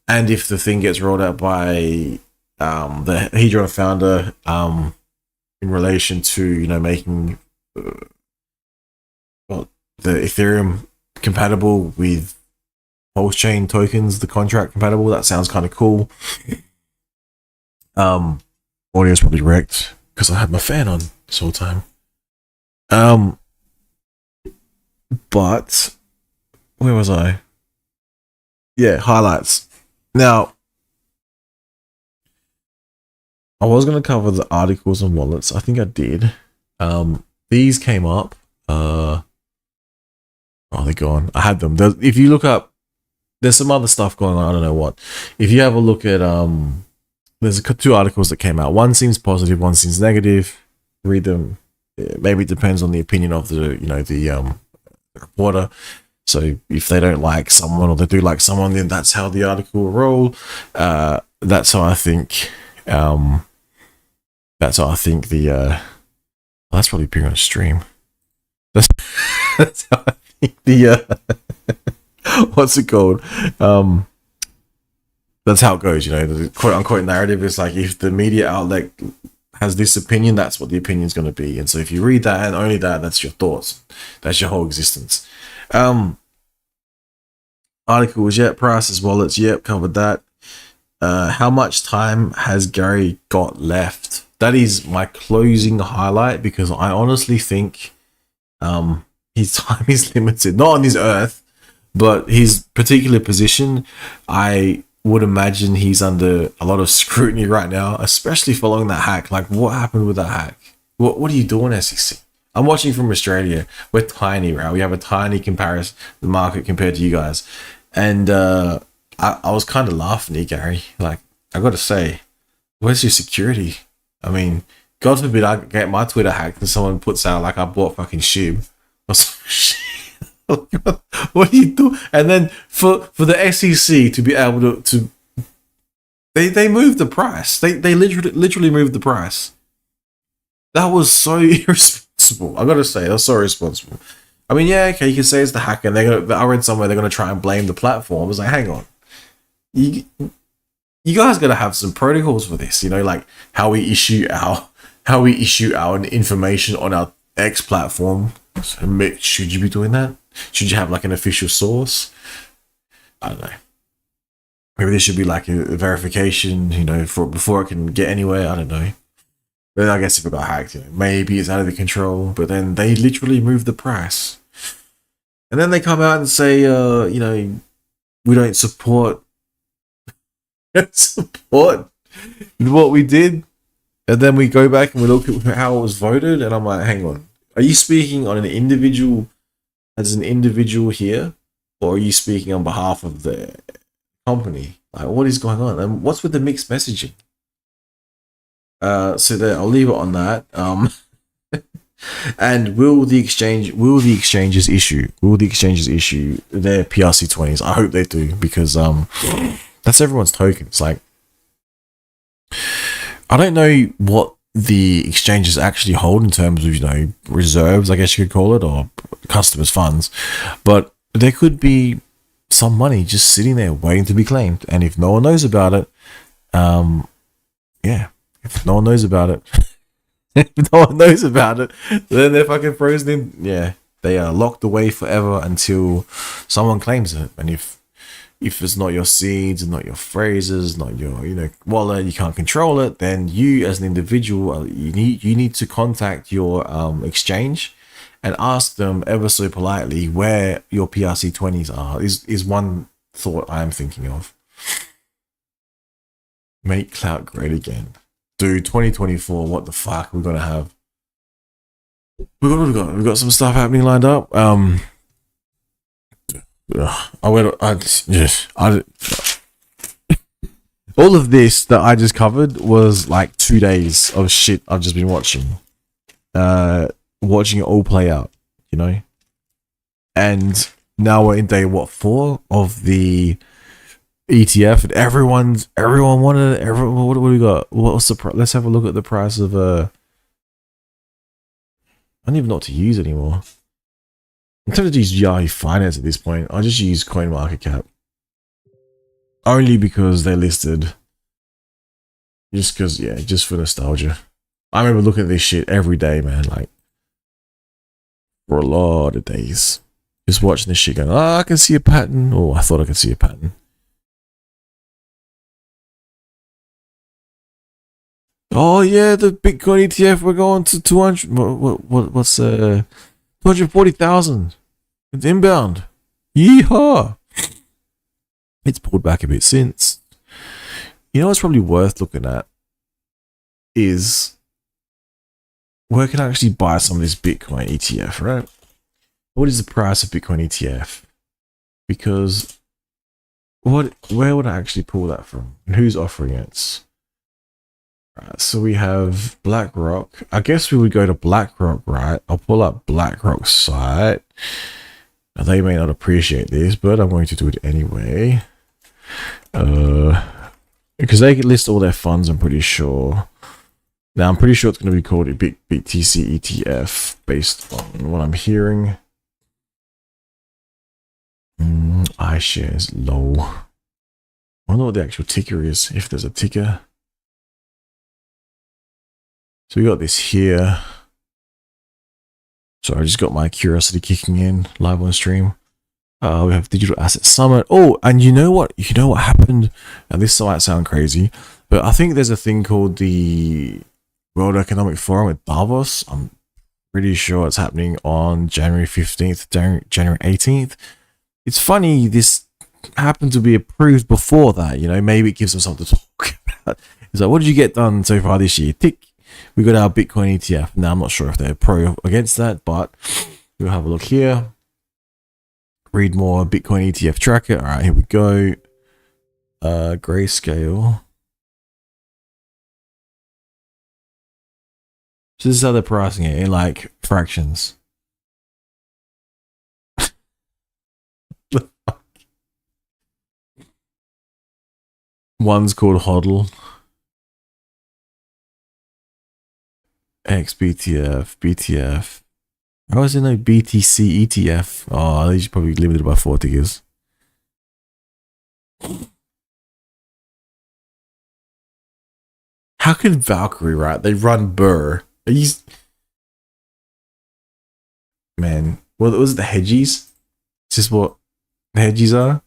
and if the thing gets rolled out by the Hedron founder in relation to making the Ethereum compatible with Pulsechain tokens, the contract compatible. That sounds kind of cool. Audio is probably wrecked because I had my fan on this whole time. But where was I? Yeah, highlights. Now, I was going to cover the articles and wallets. I think I did. These came up. Oh, they're gone. I had them. If you look up, there's some other stuff going on. I don't know what. If you have a look at, there's two articles that came out. One seems positive, one seems negative. Read them. Maybe it depends on the opinion of the reporter. So if they don't like someone or they do like someone, then that's how the article will roll. That's how I think. That's how I think the. That's probably appearing on a stream. That's how I think the. What's it called? that's how it goes, you know. The quote unquote narrative is like, if the media outlet has this opinion, that's what the opinion is going to be. And so if you read that and only that, that's your thoughts. That's your whole existence. Articles, yep. Prices, wallets, yep. Covered that. How much time has Gary got left? That is my closing highlight, because I honestly think his time is limited. Not on this earth, but his particular position, I would imagine he's under a lot of scrutiny right now, especially following that hack. Like, what happened with that hack? What are you doing, SEC? I'm watching from Australia. We're tiny, right? We have a tiny comparison the market compared to you guys. And I was kind of laughing at you, Gary. Like, I got to say, where's your security? I mean, God forbid I get my Twitter hacked and someone puts out like I bought fucking SHIB or some shit. What do you do? And then for the SEC to be able to they moved the price. They literally moved the price. That was so irresponsible. I gotta say, that's so irresponsible. I mean, yeah, okay, you can say it's the hacker. I read somewhere they're gonna try and blame the platform. I was like, hang on, you guys gotta have some protocols for this. You know, like how we issue our information on our X platform. Should you be doing that? Should you have like an official source? I don't know. Maybe there should be like a verification, you know, for before it can get anywhere. I don't know. But I guess if it got hacked, you know, maybe it's out of the control. But then they literally move the price, and then they come out and say, you know, we don't support what we did, and then we go back and we look at how it was voted, and I'm like, hang on, are you speaking on an individual? As an individual here, or are you speaking on behalf of the company? Like, what is going on? And what's with the mixed messaging? So there, I'll leave it on that. And will the exchanges issue their PRC20s? I hope they do, because that's everyone's tokens. Like, I don't know what the exchanges actually hold in terms of, you know, reserves, I guess you could call it, or customers' funds, but there could be some money just sitting there waiting to be claimed, and if no one knows about it, if no one knows about it, then they're fucking frozen in. Yeah, they are locked away forever until someone claims it. And if it's not your seeds and not your phrases, not your, you know, wallet, you can't control it, then you as an individual, you need to contact your exchange and ask them ever so politely where your PRC20s are. Is one thought I am thinking of. Make clout great again. Dude, 2024, what the fuck we're gonna have? We've got some stuff happening lined up. All of this that I just covered was like 2 days of shit I've just been watching. Watching it all play out, you know? And now we're in day, 4 of the ETF, and everyone wanted it. What do we got? What's the price? Let's have a look at the price of I don't even know what to use anymore. I'm tempted to use Yahoo Finance at this point. I'll just use CoinMarketCap. Only because they listed. Just because, yeah, just for nostalgia. I remember looking at this shit every day, man. Like, for a lot of days. Just watching this shit going, I can see a pattern. Oh, I thought I could see a pattern. Oh, yeah, the Bitcoin ETF, we're going to 200. What's 240,000. It's inbound. Yeehaw. It's pulled back a bit since. You know what's probably worth looking at is where can I actually buy some of this Bitcoin ETF, right? What is the price of Bitcoin ETF? Because where would I actually pull that from? And who's offering it? Right, so we have BlackRock. I guess we would go to BlackRock, right? I'll pull up BlackRock's site. Now, they may not appreciate this, but I'm going to do it anyway. Because they can list all their funds, I'm pretty sure. Now, I'm pretty sure it's going to be called a BTC ETF based on what I'm hearing. iShares low. I wonder what the actual ticker is, if there's a ticker. So we got this here. So I just got my curiosity kicking in live on stream. We have Digital Asset Summit. Oh, and you know what? You know what happened? And this might sound crazy, but I think there's a thing called the World Economic Forum at Davos. I'm pretty sure it's happening on January 15th, January 18th. It's funny, this happened to be approved before that. You know, maybe it gives them something to talk about. It's like, what did you get done so far this year? Tick. We got our Bitcoin ETF. Now, I'm not sure if they're pro or against that, but we'll have a look here. Read more Bitcoin ETF tracker. All right, here we go. Grayscale. So this is how they're pricing it in like fractions. One's called HODL. XBTF, BTF. I was in a BTC ETF. Oh, these probably limited by 4 tickers. How could Valkyrie, right? They run Burr. Man, what was it, the hedgies? Is this what the hedgies are?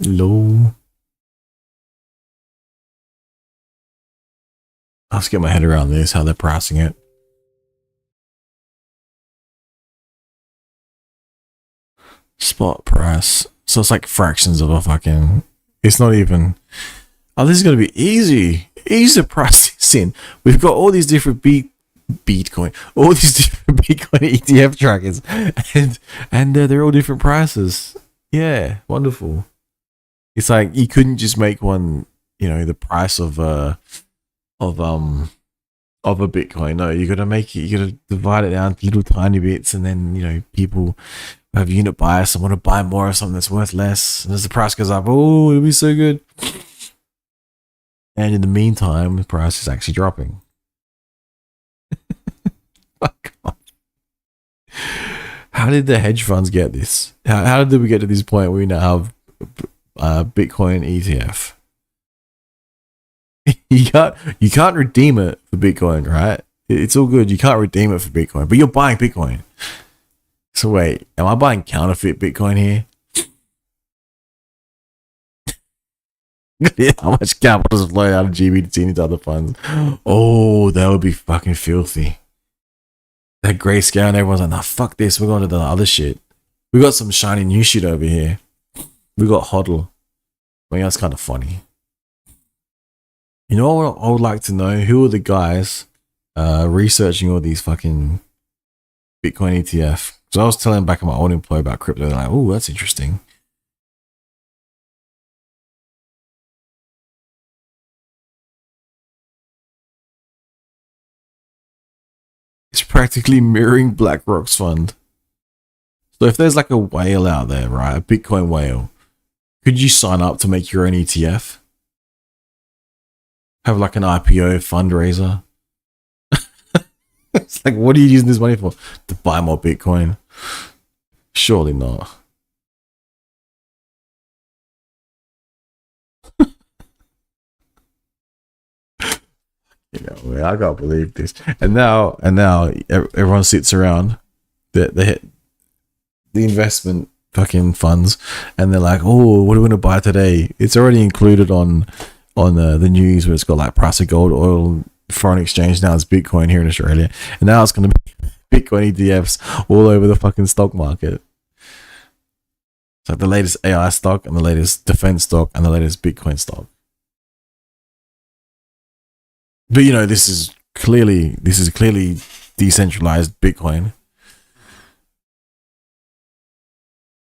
Low. I'll just get my head around this, how they're pricing it. Spot price. So it's like fractions of a fucking. It's not even. Oh, this is going to be easy. Easy to price this in. We've got all these different Bitcoin, all these different Bitcoin ETF trackers, and they're all different prices. Yeah, wonderful. It's like you couldn't just make one, you know, the price of a Bitcoin. No, you got to make it. You got to divide it down to little tiny bits, and then you know people have unit bias and want to buy more of something that's worth less. And as the price goes up, oh, it'll be so good. And in the meantime, the price is actually dropping. Fuck off. How did the hedge funds get this? How did we get to this point where we now have Bitcoin ETF? You can't redeem it for Bitcoin, right? It's all good. You can't redeem it for Bitcoin, but you're buying Bitcoin. So wait, am I buying counterfeit Bitcoin here? How much capital is flowing out of GBTC into other funds? Oh, that would be fucking filthy. That grayscale and everyone's like, nah, fuck this. We're going to the other shit. We got some shiny new shit over here. We got HODL. I mean, that's kind of funny. You know what I would like to know? Who are the guys researching all these fucking Bitcoin ETF? So I was telling back at my old employer about crypto. They're like, oh, that's interesting. It's practically mirroring BlackRock's fund. So if there's like a whale out there, right, a Bitcoin whale, could you sign up to make your own ETF? Have like an IPO fundraiser? It's like, what are you using this money for? To buy more Bitcoin? Surely not. You know, I can't believe this. And now everyone sits around the investment fucking funds, and they're like, "Oh, what are we gonna buy today?" It's already included on the news where it's got like price of gold, oil, foreign exchange. Now it's Bitcoin here in Australia, and now it's gonna be Bitcoin ETFs all over the fucking stock market. It's like the latest AI stock and the latest defense stock and the latest Bitcoin stock. But you know, this is clearly decentralized Bitcoin.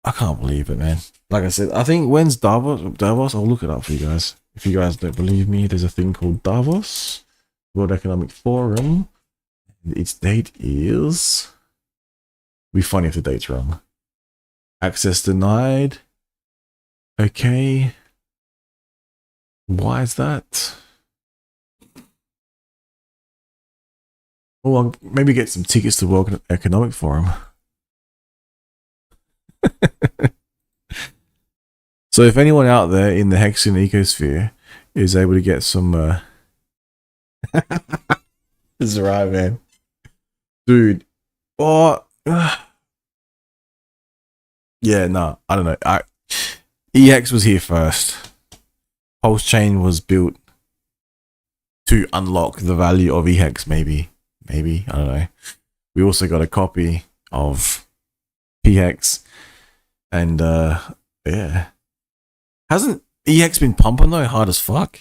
I can't believe it, man. Like I said, I think when's Davos? I'll look it up for you guys. If you guys don't believe me, there's a thing called Davos, World Economic Forum. Its date is. It'd be funny if the date's wrong. Access denied. Okay. Why is that? Oh, I'll maybe get some tickets to World Economic Forum. So if anyone out there in the Hexian ecosphere is able to get some, this is right, man, dude. Oh, yeah, no, I don't know. EX was here first. Pulsechain was built to unlock the value of EX. Maybe I don't know. We also got a copy of PX, and yeah, hasn't EX been pumping though hard as fuck?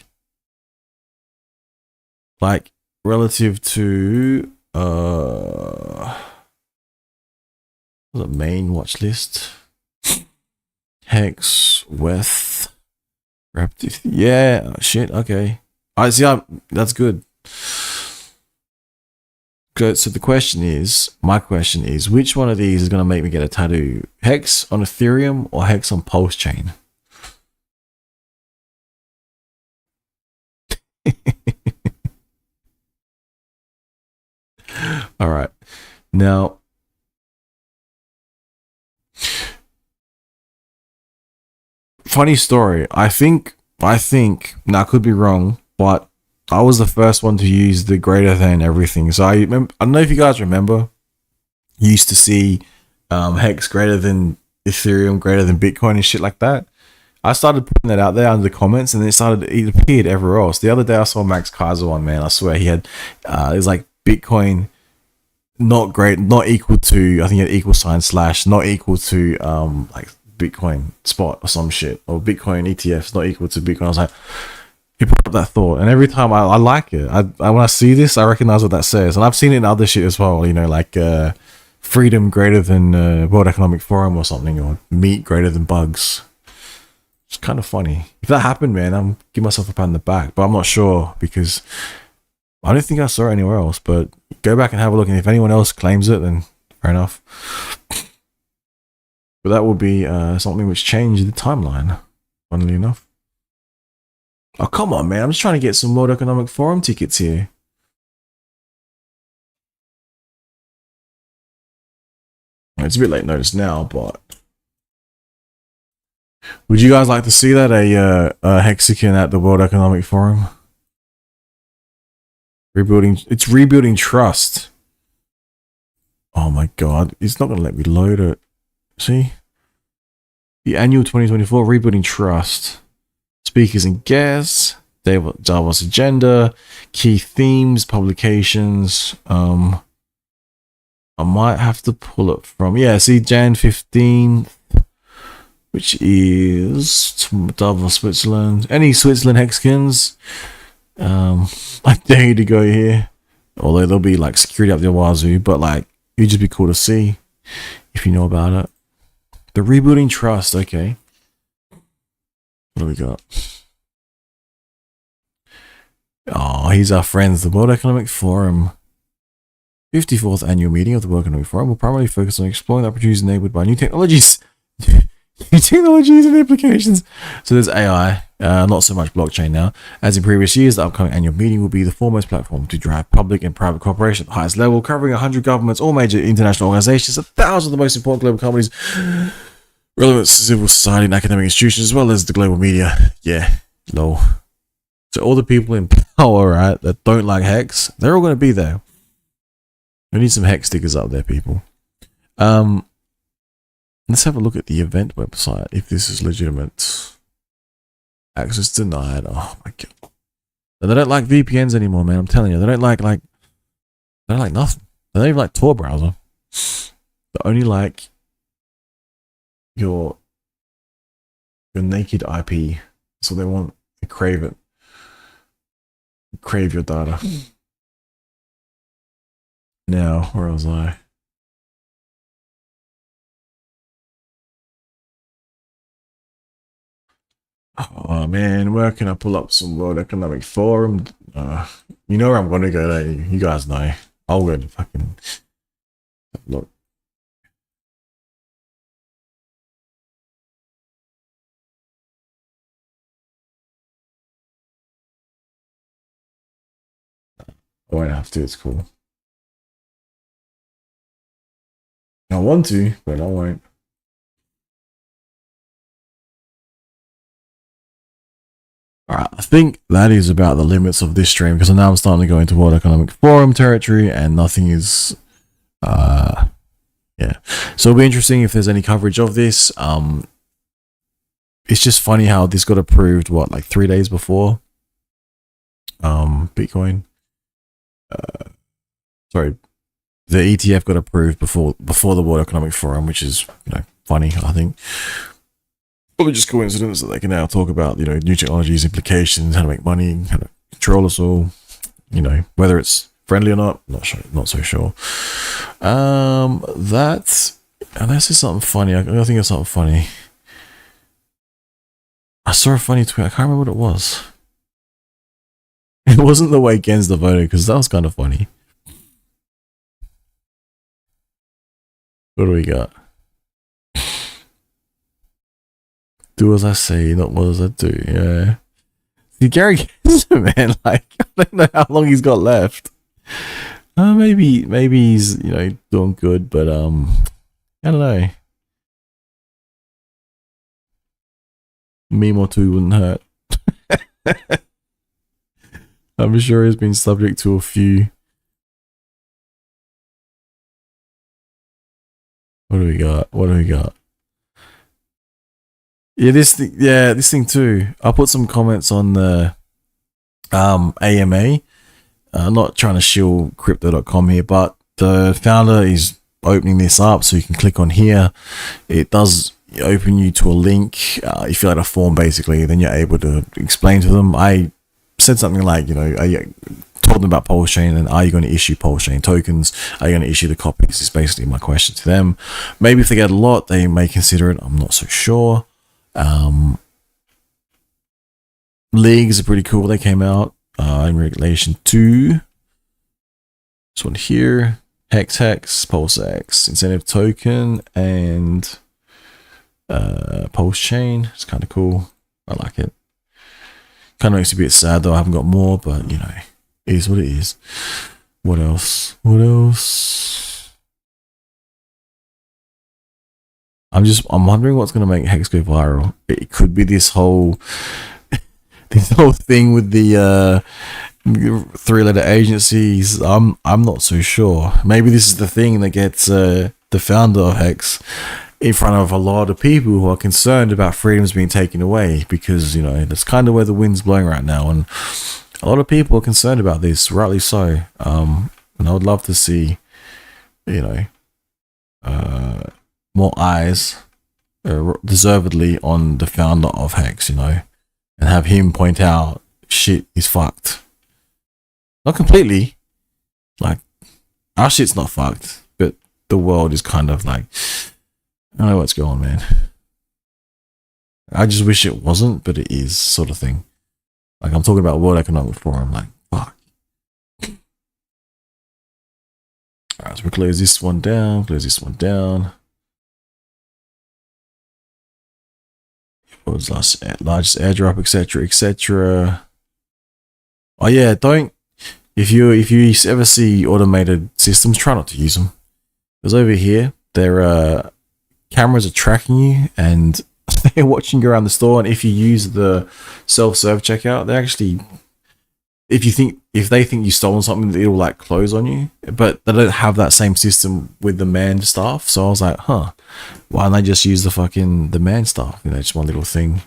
Like relative to the main watch list, Hex with Raptive. Yeah, shit. Okay, I see. That's good. So the question is, my question is, which one of these is going to make me get a tattoo? Hex on Ethereum or Hex on Pulsechain? All right. Now, funny story. I think, now I could be wrong, but I was the first one to use the greater than everything. So I don't know if you guys remember, you used to see Hex greater than Ethereum, greater than Bitcoin and shit like that. I started putting that out there under the comments, and it appeared everywhere else. The other day I saw Max Kaiser one, man. I swear he had it was like Bitcoin not great, not equal to, I think it equal sign slash not equal to like Bitcoin spot or some shit, or Bitcoin ETFs not equal to Bitcoin. I was like, he brought up that thought, and every time I like it. I when I see this, I recognize what that says, and I've seen it in other shit as well. You know, like freedom greater than World Economic Forum or something, or meat greater than bugs. It's kind of funny. If that happened, man, I'm give myself a pat on the back, but I'm not sure because I don't think I saw it anywhere else. But go back and have a look, and if anyone else claims it, then fair enough. But that will be something which changed the timeline, funnily enough. Oh, come on, man. I'm just trying to get some World Economic Forum tickets here. It's a bit late notice now, but would you guys like to see that? A Hexagon at the World Economic Forum? It's rebuilding trust. Oh my god, it's not going to let me load it. See? The annual 2024 Rebuilding Trust. Speakers and guests. Davos agenda. Key themes, publications. I might have to pull it from, yeah, see, Jan 15th, which is Davos, Switzerland. Any Switzerland hexagons? I dare you to go here. Although there'll be like security up the wazoo, but like it'd just be cool to see if you know about it. The Rebuilding Trust, okay. What do we got? Oh, he's our friends, the World Economic Forum. 54th annual meeting of the World Economic Forum will primarily focus on exploring the opportunities enabled by new technologies. New technologies and applications. So there's AI, not so much blockchain now. As in previous years, the upcoming annual meeting will be the foremost platform to drive public and private cooperation at the highest level, covering 100 governments, all major international organizations, 1,000 of the most important global companies, relevant civil society and academic institutions, as well as the global media. Yeah, lol. So all the people in power, right, that don't like Hex, they're all going to be there. We need some Hex stickers up there, people. Let's have a look at the event website, if this is legitimate. Access denied. Oh my god. They don't like VPNs anymore, man. I'm telling you. They don't like they don't like nothing. They don't even like Tor browser. They only like your naked IP. So they want to crave it. Crave your data. Now, where was I? Oh man, where can I pull up some World Economic Forum? You know where I'm gonna go. You guys know. I'll go to fucking look. I won't have to. It's cool. I want to, but I won't. Alright, I think that is about the limits of this stream because now I'm starting to go into World Economic Forum territory and nothing is yeah. So it'll be interesting if there's any coverage of this. It's just funny how this got approved like 3 days before Bitcoin. Sorry, the ETF got approved before the World Economic Forum, which is funny, I think. Probably just coincidence that they can now talk about new technologies, implications, how to make money, how to control us all. Whether it's friendly or not, not so sure. That's unless it's something funny. I think it's something funny. I saw a funny tweet. I can't remember what it was. It wasn't the way Gensler voted because that was kind of funny. What do we got? Do as I say, not what as I do. Yeah. See, Gary Gensler, man, I don't know how long he's got left. Maybe he's doing good, but I don't know. Meme or two wouldn't hurt. I'm sure he's been subject to a few. What do we got? Yeah, this thing too. I'll put some comments on the AMA. I'm not trying to shill crypto.com here, but the founder is opening this up so you can click on here. It does open you to a link. You fill out a form basically, then you're able to explain to them. I said something like, I told them about Pulsechain and are you going to issue Pulsechain tokens? Are you going to issue the copies? Is basically my question to them. Maybe if they get a lot, they may consider it. I'm not so sure. Leagues are pretty cool. They came out in regulation 2. This one here, Hex, Pulsex, incentive token, and Pulsechain. It's kind of cool. I like it. Kind of makes me a bit sad though. I haven't got more, but it is what it is. What else? I'm wondering what's going to make Hex go viral. It could be this whole thing with the 3-letter agencies. I'm not so sure. Maybe this is the thing that gets the founder of Hex in front of a lot of people who are concerned about freedoms being taken away, because that's kind of where the wind's blowing right now, and a lot of people are concerned about this, rightly so. And I would love to see more eyes deservedly on the founder of Hex, and have him point out shit is fucked. Not completely, like our shit's not fucked, but the world is kind of like, I don't know what's going on, man. I just wish it wasn't, but it is, sort of thing. Like I'm talking about World Economic Forum, like fuck. Alright, so we close this one down, What was largest airdrop, etc. Oh yeah, if you ever see automated systems, try not to use them. Because over here, their cameras are tracking you and they're watching you around the store. And if you use the self-serve checkout, they actually, if they think you've stolen something, it'll like close on you. But they don't have that same system with the manned staff. So I was like, why don't they just use the manned staff? Just one little thing.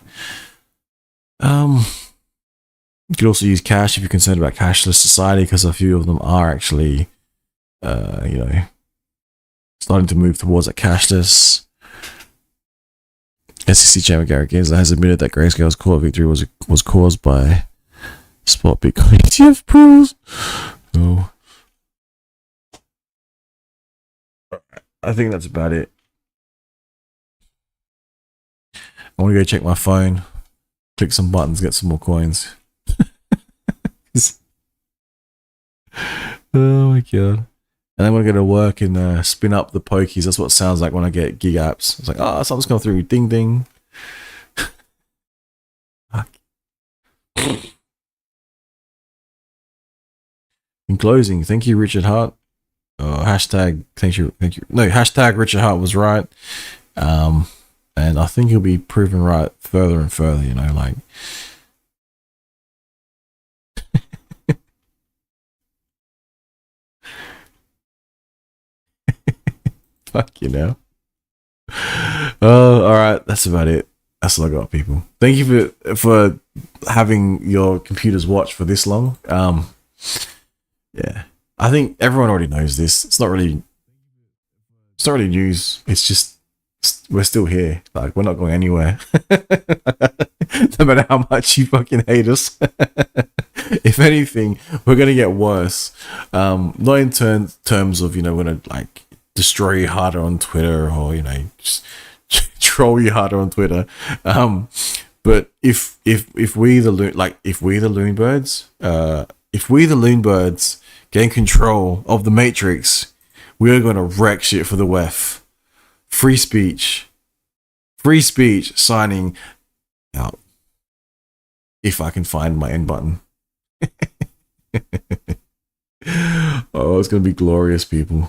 You could also use cash if you're concerned about cashless society, because a few of them are actually, starting to move towards a cashless. SEC Chairman Gary Gensler has admitted that Grayscale's core victory was caused by spot Bitcoin ETF pools. So, I think that's about it. I want to go check my phone, click some buttons, get some more coins. Oh my god. And then when I go to work and spin up the pokies, that's what it sounds like when I get gig apps. It's like, something's going through, ding ding. Fuck. In closing, thank you, Richard Hart. Hashtag thank you. No, hashtag Richard Hart was right. And I think he'll be proven right further and further. You know, like fuck you know. Oh, all right, that's about it. That's all I got, people. Thank you for having your computers watch for this long. Yeah, I think everyone already knows this. It's not really news. It's just we're still here. Like we're not going anywhere. No matter how much you fucking hate us. If anything, we're gonna get worse. Not in terms of, you know, we're gonna like destroy you harder on Twitter, or, you know, just troll you harder on Twitter. But if we the loon birds, if we the loon birds gain control of the Matrix, we are gonna wreck shit for the WEF. Free speech. Free speech signing out. If I can find my end button. Oh, it's gonna be glorious, people.